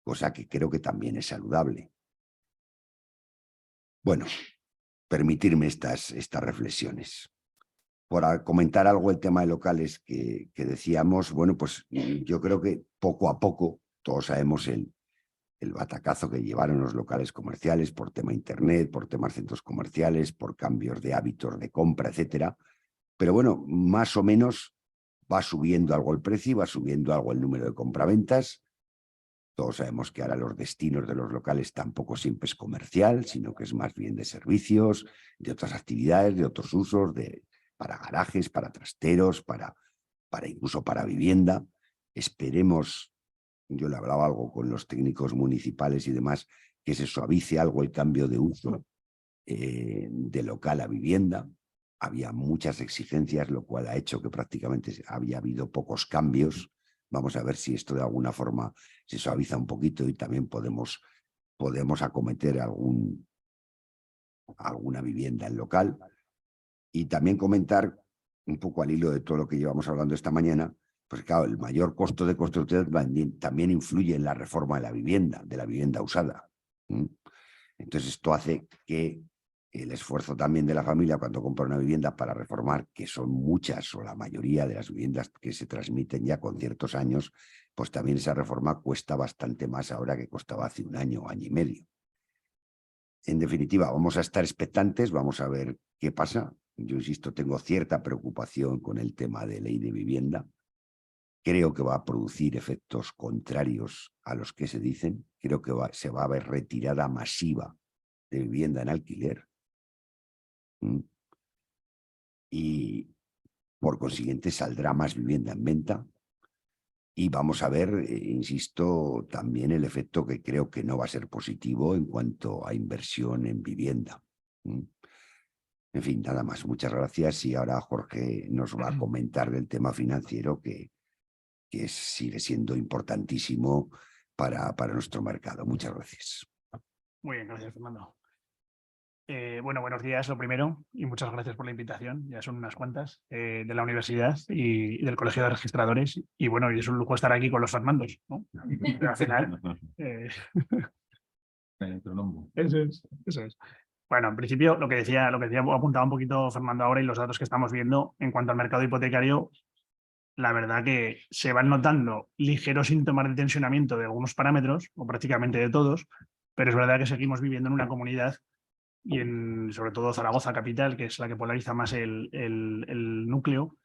cosa que creo que también es saludable. Bueno, permitirme estas reflexiones. Por comentar algo el tema de locales que decíamos, bueno, pues yo creo que poco a poco, todos sabemos el batacazo que llevaron los locales comerciales por tema internet, por temas centros comerciales, por cambios de hábitos de compra, etcétera. Pero bueno, más o menos va subiendo algo el precio y va subiendo algo el número de compraventas. Todos sabemos que ahora los destinos de los locales tampoco siempre es comercial, sino que es más bien de servicios, de otras actividades, de otros usos, para garajes, para trasteros, incluso para vivienda. Esperemos, yo le hablaba algo con los técnicos municipales y demás, que se suavice algo el cambio de uso de local a vivienda. Había muchas exigencias, lo cual ha hecho que prácticamente había habido pocos cambios. Vamos a ver si esto de alguna forma se suaviza un poquito y también podemos acometer alguna vivienda en local. Y también comentar, un poco al hilo de todo lo que llevamos hablando esta mañana, pues claro, el mayor costo de construcción también influye en la reforma de la vivienda usada. Entonces esto hace que el esfuerzo también de la familia cuando compra una vivienda para reformar, que son muchas o la mayoría de las viviendas que se transmiten ya con ciertos años, pues también esa reforma cuesta bastante más ahora que costaba hace un año y medio. En definitiva, vamos a estar expectantes, vamos a ver qué pasa. Yo insisto, tengo cierta preocupación con el tema de ley de vivienda. Creo que va a producir efectos contrarios a los que se dicen. Creo que se va a ver retirada masiva de vivienda en alquiler. Y por consiguiente saldrá más vivienda en venta. Y vamos a ver, insisto, también el efecto que creo que no va a ser positivo en cuanto a inversión en vivienda. En fin, nada más. Muchas gracias. Y ahora Jorge nos va a comentar del tema financiero que sigue siendo importantísimo para nuestro mercado. Muchas gracias. Muy bien, gracias, Fernando. Bueno, buenos días, lo primero, y muchas gracias por la invitación. Ya son unas cuantas de la universidad y del Colegio de Registradores. Y bueno, y es un lujo estar aquí con los Fernandos, ¿no? Pero al final. Eso es. Bueno, en principio, lo que decía, apuntaba un poquito Fernando ahora y los datos que estamos viendo en cuanto al mercado hipotecario, la verdad que se van notando ligeros síntomas de tensionamiento de algunos parámetros, o prácticamente de todos, pero es verdad que seguimos viviendo en una comunidad y sobre todo Zaragoza capital, que es la que polariza más el núcleo,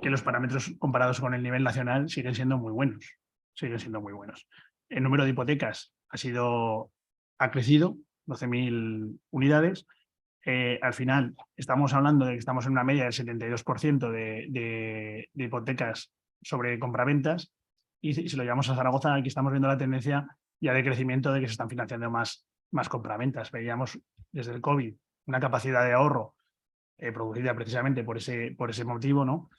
que los parámetros comparados con el nivel nacional siguen siendo muy buenos. El número de hipotecas ha crecido, 12.000 unidades. Al final estamos hablando de que estamos en una media del 72% de hipotecas sobre compraventas, y si lo llevamos a Zaragoza, aquí estamos viendo la tendencia ya de crecimiento de que se están financiando más compraventas. Veíamos desde el COVID una capacidad de ahorro producida precisamente por ese motivo, ¿no?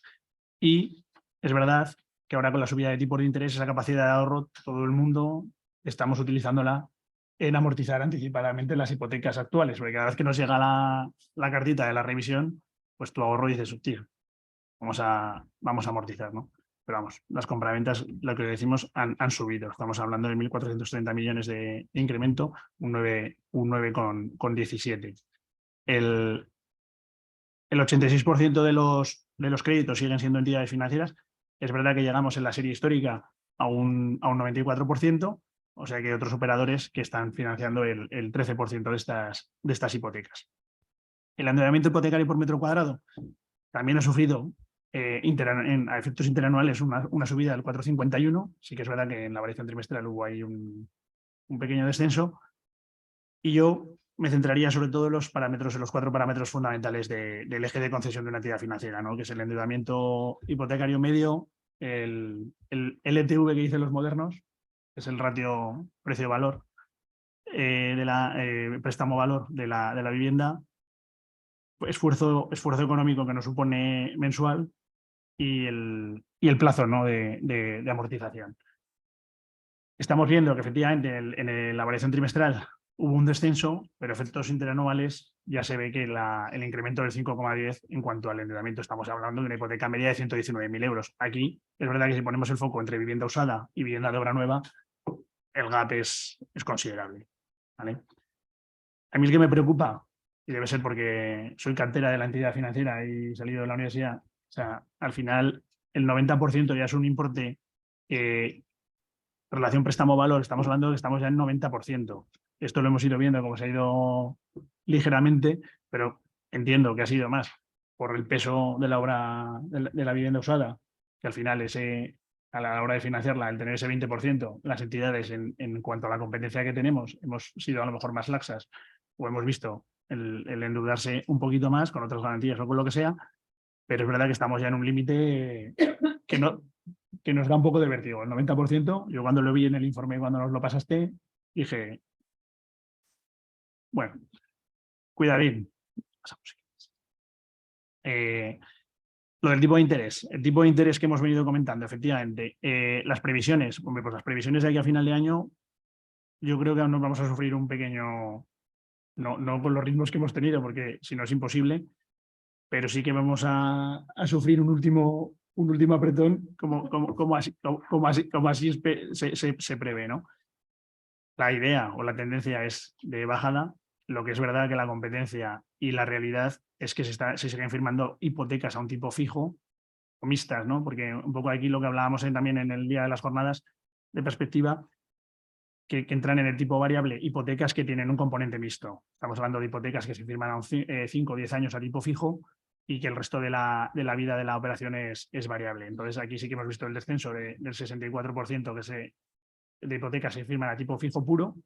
Y es verdad que ahora con la subida de tipos de interés, esa capacidad de ahorro, todo el mundo estamos utilizándola en amortizar anticipadamente las hipotecas actuales, porque cada vez que nos llega la cartita de la revisión, pues tu ahorro dices, tío, vamos a amortizar, ¿no? Pero vamos, las compraventas, lo que decimos, han subido. Estamos hablando de 1.430 millones de incremento, un 9,17. El 86% de los créditos siguen siendo entidades financieras. Es verdad que llegamos en la serie histórica a un 94%, o sea que hay otros operadores que están financiando el 13% de estas hipotecas. El endeudamiento hipotecario por metro cuadrado también ha sufrido a efectos interanuales una subida del 4,51. Sí que es verdad que en la variación trimestral hubo ahí un pequeño descenso. Y yo me centraría sobre todo en los 4 parámetros fundamentales del eje de concesión de una entidad financiera, ¿no? Que es el endeudamiento hipotecario medio, el LTV que dicen los modernos, que es el ratio precio-valor préstamo-valor de la vivienda, esfuerzo económico que nos supone mensual y el plazo, ¿no? de amortización. Estamos viendo que efectivamente en la variación trimestral hubo un descenso, pero efectos interanuales ya se ve que el incremento del 5,10 en cuanto al endeudamiento. Estamos hablando de una hipoteca media de 119.000 euros. Aquí es verdad que si ponemos el foco entre vivienda usada y vivienda de obra nueva, el gap es considerable, ¿vale? A mí el que me preocupa, y debe ser porque soy cartera de la entidad financiera y he salido de la universidad, o sea, al final el 90% ya es un importe relación préstamo-valor, estamos hablando de que estamos ya en 90%. Esto lo hemos ido viendo como se ha ido ligeramente, pero entiendo que ha sido más por el peso de la obra de la vivienda usada, que al final a la hora de financiarla, el tener ese 20%, las entidades en cuanto a la competencia que tenemos, hemos sido a lo mejor más laxas o hemos visto el endeudarse un poquito más con otras garantías o con lo que sea, pero es verdad que estamos ya en un límite que nos da un poco de vértigo. El 90%, yo cuando lo vi en el informe, cuando nos lo pasaste, dije, Bueno, cuidadín. Lo del tipo de interés. El tipo de interés que hemos venido comentando, efectivamente. Las previsiones. Hombre, pues las previsiones de aquí a final de año, yo creo que aún nos vamos a sufrir un pequeño... No con los ritmos que hemos tenido, porque si no es imposible, pero sí que vamos a sufrir un último apretón, como así se prevé, ¿no? La idea o la tendencia es de bajada. Lo que es verdad que la competencia y la realidad es que se siguen firmando hipotecas a un tipo fijo o mixtas, ¿no? Porque un poco aquí lo que hablábamos también en el día de las jornadas de perspectiva, que entran en el tipo variable, hipotecas que tienen un componente mixto. Estamos hablando de hipotecas que se firman a 5 o 10 años a tipo fijo y que el resto de la vida de la operación es variable. Entonces aquí sí que hemos visto el descenso del 64% de hipotecas se firman a tipo fijo puro.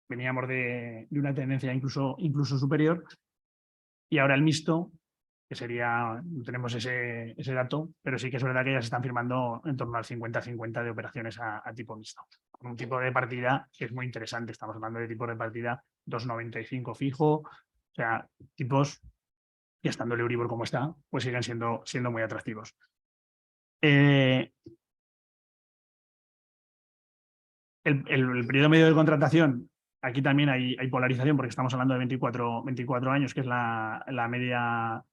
Veníamos de una tendencia incluso superior, y ahora el mixto, que sería, no tenemos ese dato, pero sí que es verdad que ya se están firmando en torno al 50-50 de operaciones a tipo mixto, con un tipo de partida que es muy interesante. Estamos hablando de tipo de partida 2,95 fijo, o sea, tipos que estando el Euribor como está, pues siguen siendo muy atractivos. El periodo medio de contratación, aquí también hay polarización, porque estamos hablando de 24 años, que es la media,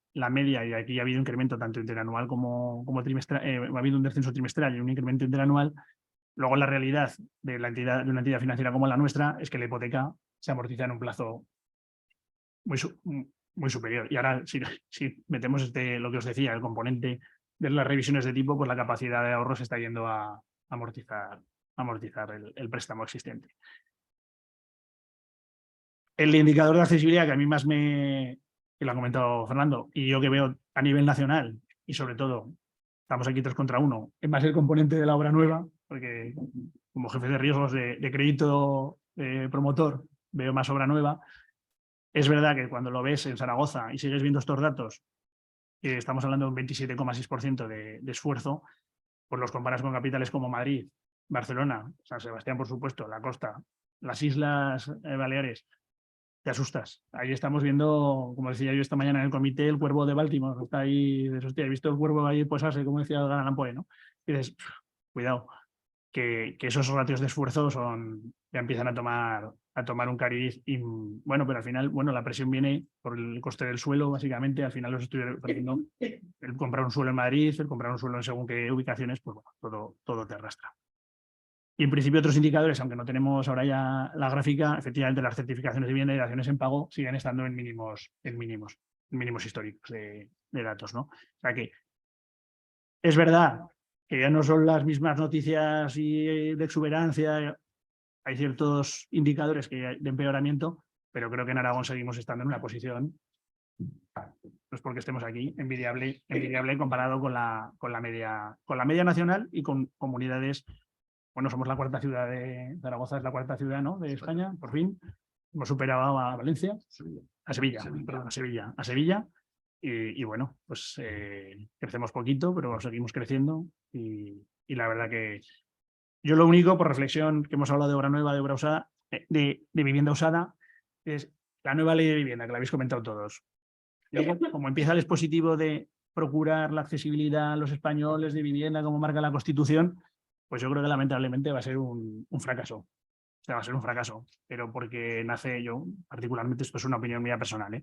y aquí ha habido un incremento tanto interanual como trimestral, ha habido un descenso trimestral y un incremento interanual. Luego la realidad de una entidad financiera como la nuestra es que la hipoteca se amortiza en un plazo muy superior. Y ahora, si metemos lo que os decía, el componente de las revisiones de tipo, pues la capacidad de ahorro se está yendo a amortizar el préstamo existente. El indicador de accesibilidad que a mí más que lo ha comentado Fernando, y yo que veo a nivel nacional, y sobre todo, estamos aquí 3 contra 1, es más el componente de la obra nueva, porque como jefe de riesgos de crédito promotor, veo más obra nueva. Es verdad que cuando lo ves en Zaragoza y sigues viendo estos datos, estamos hablando de un 27,6% de esfuerzo, pues los comparas con capitales como Madrid, Barcelona, San Sebastián, por supuesto, la costa, las Islas Baleares, te asustas. Ahí estamos viendo, como decía yo esta mañana en el comité, el cuervo de Baltimore. Está ahí, hostia, he visto el cuervo ahí posarse, como decía el Allan Poe, ¿no? Y dices, cuidado, que esos ratios de esfuerzo ya empiezan a tomar un cariz. Y, bueno, pero al final, bueno, la presión viene por el coste del suelo, básicamente. Al final los estoy ofreciendo el comprar un suelo en Madrid, el comprar un suelo en según qué ubicaciones, pues bueno, todo te arrastra. Y en principio otros indicadores, aunque no tenemos ahora ya la gráfica, efectivamente las certificaciones de vivienda y daciones en pago siguen estando en mínimos históricos de datos, ¿no? O sea que es verdad que ya no son las mismas noticias de exuberancia, hay ciertos indicadores de empeoramiento, pero creo que en Aragón seguimos estando en una posición, no es porque estemos aquí, envidiable comparado con la media nacional y con comunidades. Bueno, somos la 4ª ciudad de Zaragoza, es la 4ª ciudad, ¿no?, de España, por fin. Hemos superado a Valencia, a Sevilla. Y bueno, pues crecemos poquito, pero seguimos creciendo. Y la verdad que yo lo único, por reflexión, que hemos hablado de obra nueva, de obra usada, de vivienda usada, es la nueva ley de vivienda, que la habéis comentado todos. Luego, como empieza el dispositivo de procurar la accesibilidad a los españoles de vivienda, como marca la Constitución, pues yo creo que lamentablemente va a ser un fracaso. O sea, va a ser un fracaso, pero porque nace yo, particularmente, esto es una opinión mía personal, ¿eh?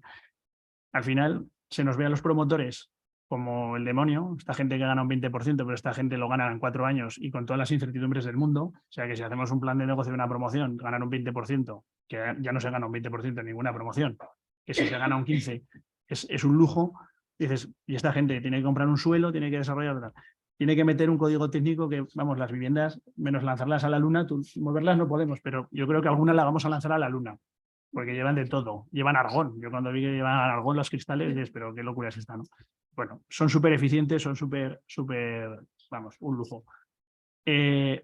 Al final se nos ve a los promotores como el demonio, esta gente que gana un 20%, pero esta gente lo gana en 4 años y con todas las incertidumbres del mundo. O sea que si hacemos un plan de negocio de una promoción, ganar un 20%, que ya no se gana un 20% en ninguna promoción, que si se gana un 15% es un lujo. Dices, y esta gente tiene que comprar un suelo, tiene que desarrollar, tiene que meter un código técnico que, vamos, las viviendas, menos lanzarlas a la luna, moverlas no podemos, pero yo creo que algunas las vamos a lanzar a la luna, porque llevan de todo, llevan argón. Yo cuando vi que llevan argón los cristales, dices, pero qué locura es esta, ¿no? Bueno, son súper eficientes, son súper, vamos, un lujo. Pero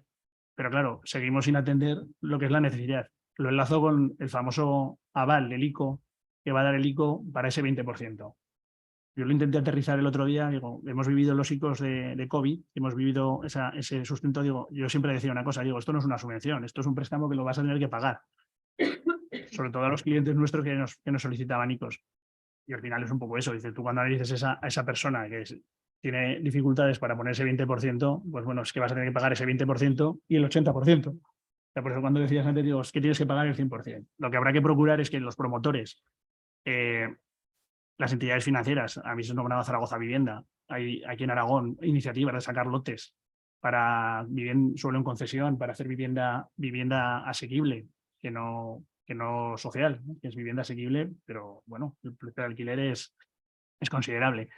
claro, seguimos sin atender lo que es la necesidad. Lo enlazo con el famoso aval del ICO, que va a dar el ICO para ese 20%. Yo lo intenté aterrizar el otro día, digo, hemos vivido los ICOs de COVID, hemos vivido ese sustento, digo, yo siempre decía una cosa, digo, esto no es una subvención, esto es un préstamo que lo vas a tener que pagar. sobre todo a los clientes nuestros que nos solicitaban ICOs. Y al final es un poco eso. Dices, tú cuando analices a esa persona que tiene dificultades para poner ese 20%, pues bueno, es que vas a tener que pagar ese 20% y el 80%. O sea, por eso cuando decías antes, digo, es que tienes que pagar el 100%. Lo que habrá que procurar es que los promotores, las entidades financieras, habéis nombrado Zaragoza Vivienda, hay aquí en Aragón iniciativas de sacar lotes para suelo en concesión, para hacer vivienda asequible, que no social, ¿no? Que es vivienda asequible, pero bueno, el precio de alquiler es considerable.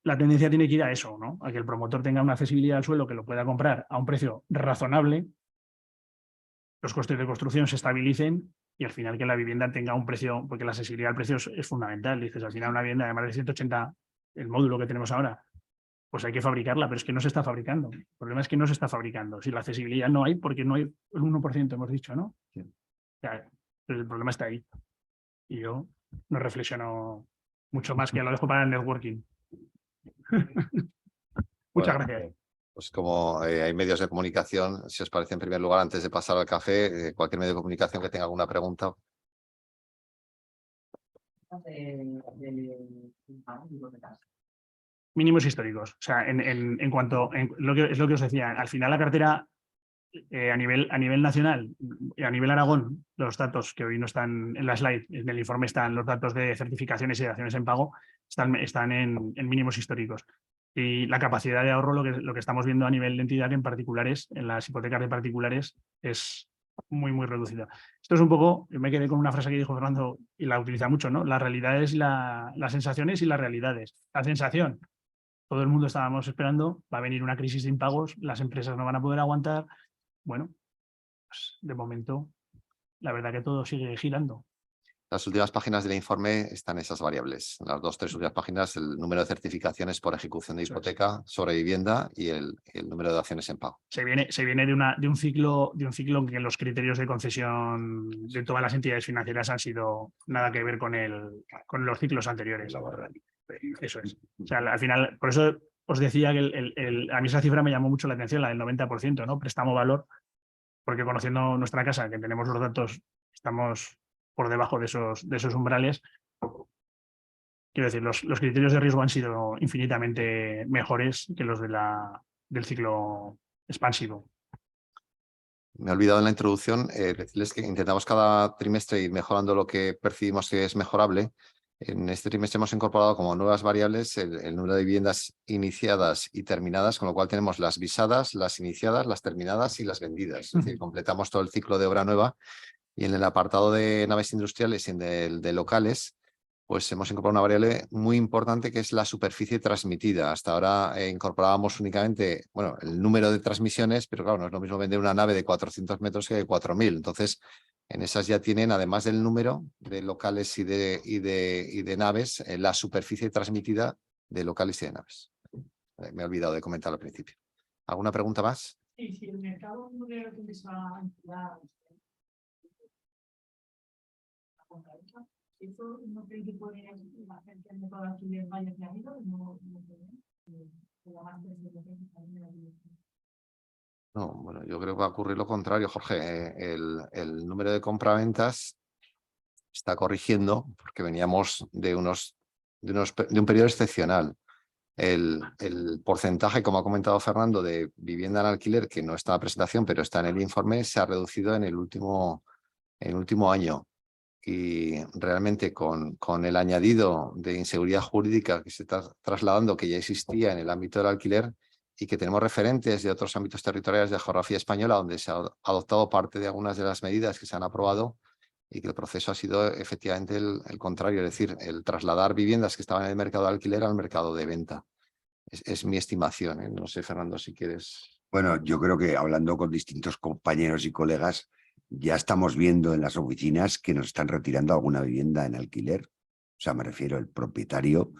La tendencia tiene que ir a eso, ¿no? A que el promotor tenga una accesibilidad al suelo que lo pueda comprar a un precio razonable, los costes de construcción se estabilicen y al final que la vivienda tenga un precio, porque la accesibilidad al precio es fundamental. Dices, al final una vivienda de más de 180, el módulo que tenemos ahora, pues hay que fabricarla, pero es que no se está fabricando. El problema es que no se está fabricando. Si la accesibilidad no hay, porque no hay el 1%, hemos dicho, ¿no? Sí. O sea, el problema está ahí. Y yo no reflexiono mucho más, que lo dejo para el networking. Muchas gracias. Pues como hay medios de comunicación, si os parece, en primer lugar, antes de pasar al café, cualquier medio de comunicación que tenga alguna pregunta. Mínimos históricos. O sea, en cuanto es lo que os decía, al final la cartera a nivel nacional y a nivel Aragón, los datos que hoy no están en la slide, en el informe están los datos de certificaciones y de acciones en pago, están en mínimos históricos. Y la capacidad de ahorro, lo que estamos viendo a nivel de entidad en particulares, en las hipotecas de particulares, es muy, muy reducida. Esto es un poco, yo me quedé con una frase que dijo Fernando y la utiliza mucho, ¿no? Las realidades, las sensaciones y las realidades. La sensación, todo el mundo estábamos esperando, va a venir una crisis de impagos, las empresas no van a poder aguantar. Bueno, pues de momento, la verdad que todo sigue girando. Las últimas páginas del informe están esas variables. Las 2-3 últimas páginas, el número de certificaciones por ejecución de hipoteca sobre vivienda y el número de acciones en pago. Se viene de un ciclo en que los criterios de concesión de todas las entidades financieras han sido nada que ver con los ciclos anteriores. Eso es. O sea, al final, por eso os decía que a mí esa cifra me llamó mucho la atención, la del 90%, ¿no? Prestamos valor, porque conociendo nuestra casa, que tenemos los datos, estamos por debajo de esos umbrales. Quiero decir, los criterios de riesgo han sido infinitamente mejores que los del ciclo expansivo. Me he olvidado en la introducción decirles que intentamos cada trimestre ir mejorando lo que percibimos que es mejorable. En este trimestre hemos incorporado como nuevas variables el número de viviendas iniciadas y terminadas, con lo cual tenemos las visadas, las iniciadas, las terminadas y las vendidas. Es decir, completamos todo el ciclo de obra nueva. Y en el apartado de naves industriales y en el de locales, pues hemos incorporado una variable muy importante que es la superficie transmitida. Hasta ahora incorporábamos únicamente, bueno, el número de transmisiones, pero claro, no es lo mismo vender una nave de 400 metros que de 4.000. Entonces, en esas ya tienen, además del número de locales y de naves, la superficie transmitida de locales y de naves. Me he olvidado de comentarlo al principio. ¿Alguna pregunta más? Sí, si el mercado inmobiliario tiene esa entidad, ¿eso no cree que puede hacer que el mercado de alquiler vaya hacia arriba? No, bueno, yo creo que va a ocurrir lo contrario, Jorge. El número de compraventas está corrigiendo porque veníamos de un periodo excepcional. El porcentaje, como ha comentado Fernando, de vivienda en alquiler, que no está en la presentación, pero está en el informe, se ha reducido en el último año. Y realmente con el añadido de inseguridad jurídica que se está trasladando, que ya existía en el ámbito del alquiler y que tenemos referentes de otros ámbitos territoriales de geografía española, donde se ha adoptado parte de algunas de las medidas que se han aprobado y que el proceso ha sido efectivamente el contrario, es decir, el trasladar viviendas que estaban en el mercado de alquiler al mercado de venta. Es mi estimación, ¿eh? No sé, Fernando, si quieres. Bueno, yo creo que hablando con distintos compañeros y colegas, ya estamos viendo en las oficinas que nos están retirando alguna vivienda en alquiler. O sea, me refiero, el propietario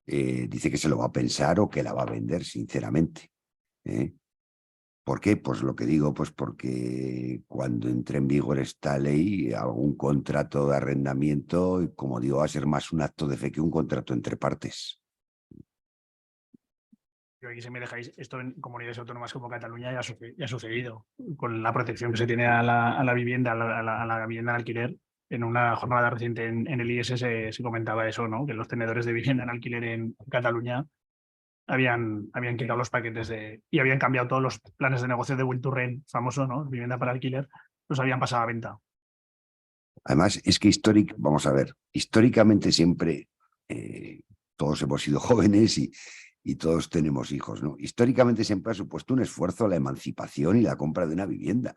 dice que se lo va a pensar o que la va a vender, sinceramente. ¿Por qué? Pues lo que digo, pues porque cuando entre en vigor esta ley, algún contrato de arrendamiento, como digo, va a ser más un acto de fe que un contrato entre partes. yo aquí si me dejáis, esto en comunidades autónomas como Cataluña ya ha sucedido, con la protección que se tiene a la vivienda, a la vivienda en alquiler. En una jornada reciente en el IES se comentaba eso, ¿no? Que los tenedores de vivienda en alquiler en Cataluña habían quitado los paquetes y habían cambiado todos los planes de negocio de Build to Rent, famoso, ¿no? Vivienda para alquiler, los habían pasado a venta. Además, es que vamos a ver, históricamente siempre todos hemos sido jóvenes y todos tenemos hijos, ¿no? Históricamente siempre ha supuesto un esfuerzo la emancipación y la compra de una vivienda.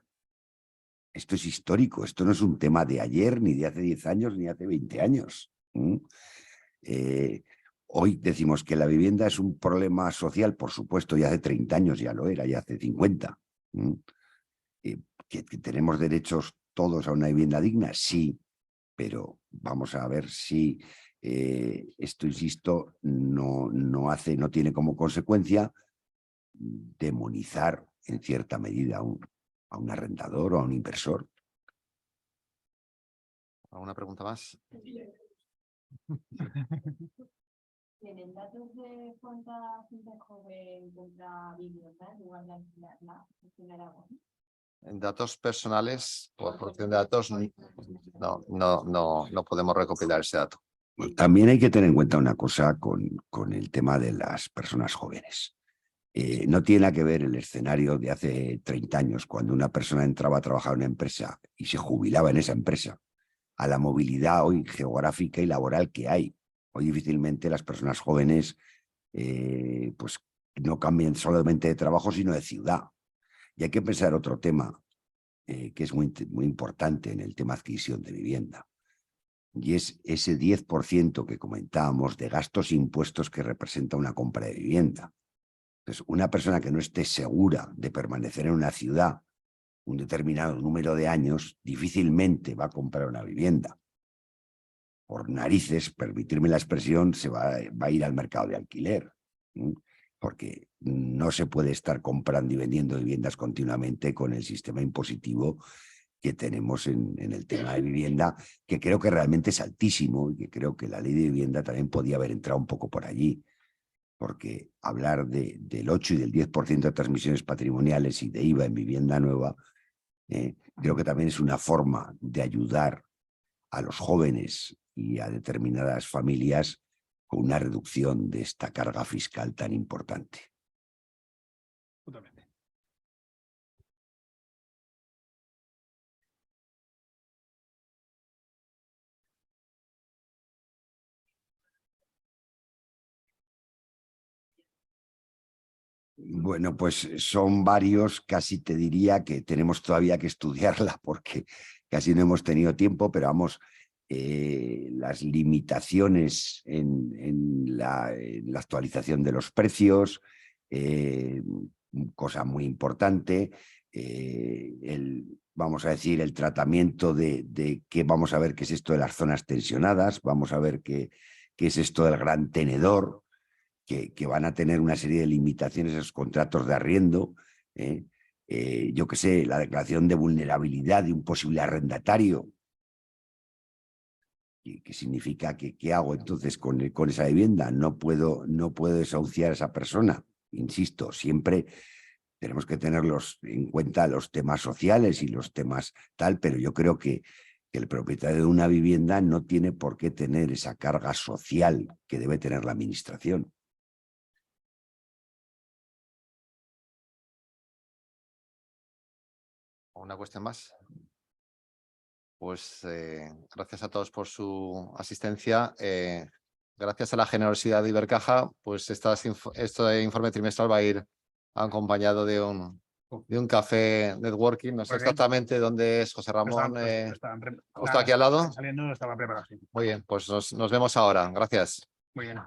Esto es histórico, esto no es un tema de ayer, ni de hace 10 años, ni hace 20 años. Hoy decimos que la vivienda es un problema social, por supuesto, ya hace 30 años ya lo era, ya hace 50. Que tenemos derechos todos a una vivienda digna, sí, pero vamos a ver si esto, insisto, no tiene como consecuencia demonizar en cierta medida a un arrendador o a un inversor. ¿Alguna pregunta más? ¿Tienen datos de cuánta gente joven compra vivienda en lugar de alquilarla en Aragón? En datos personales, por protección de datos, no podemos recopilar ese dato. También hay que tener en cuenta una cosa con el tema de las personas jóvenes. No tiene nada que ver el escenario de hace 30 años, cuando una persona entraba a trabajar en una empresa y se jubilaba en esa empresa, a la movilidad hoy geográfica y laboral que hay. Hoy difícilmente las personas jóvenes pues no cambian solamente de trabajo, sino de ciudad. Y hay que pensar otro tema que es muy importante en el tema de adquisición de vivienda. Y es ese 10% que comentábamos de gastos e impuestos que representa una compra de vivienda. Entonces, una persona que no esté segura de permanecer en una ciudad un determinado número de años, difícilmente va a comprar una vivienda. Por narices, permitirme la expresión, se va a ir al mercado de alquiler, porque no se puede estar comprando y vendiendo viviendas continuamente con el sistema impositivo que tenemos en el tema de vivienda, que creo que realmente es altísimo y que creo que la ley de vivienda también podía haber entrado un poco por allí, porque hablar del 8 y del 10% de transmisiones patrimoniales y de IVA en vivienda nueva, creo que también es una forma de ayudar a los jóvenes y a determinadas familias con una reducción de esta carga fiscal tan importante. Totalmente. Bueno, pues son varios, casi te diría que tenemos todavía que estudiarla porque casi no hemos tenido tiempo, pero vamos, las limitaciones en la actualización de los precios, cosa muy importante, vamos a decir, el tratamiento de que vamos a ver qué es esto de las zonas tensionadas, vamos a ver qué es esto del gran tenedor, que van a tener una serie de limitaciones esos contratos de arriendo, yo qué sé, la declaración de vulnerabilidad de un posible arrendatario. ¿Qué significa? ¿Qué hago entonces con esa vivienda? No puedo desahuciar a esa persona. Insisto, siempre tenemos que tener en cuenta los temas sociales y los temas tal, pero yo creo que el propietario de una vivienda no tiene por qué tener esa carga social que debe tener la administración. ¿Una cuestión más? Pues gracias a todos por su asistencia. Gracias a la generosidad de Ibercaja, pues este informe trimestral va a ir acompañado de un café networking. No sé Muy bien. exactamente dónde es, José Ramón. Justo aquí al lado. Saliendo, estaba preparado. Sí. Muy bien, pues nos vemos ahora. Gracias. Muy bien.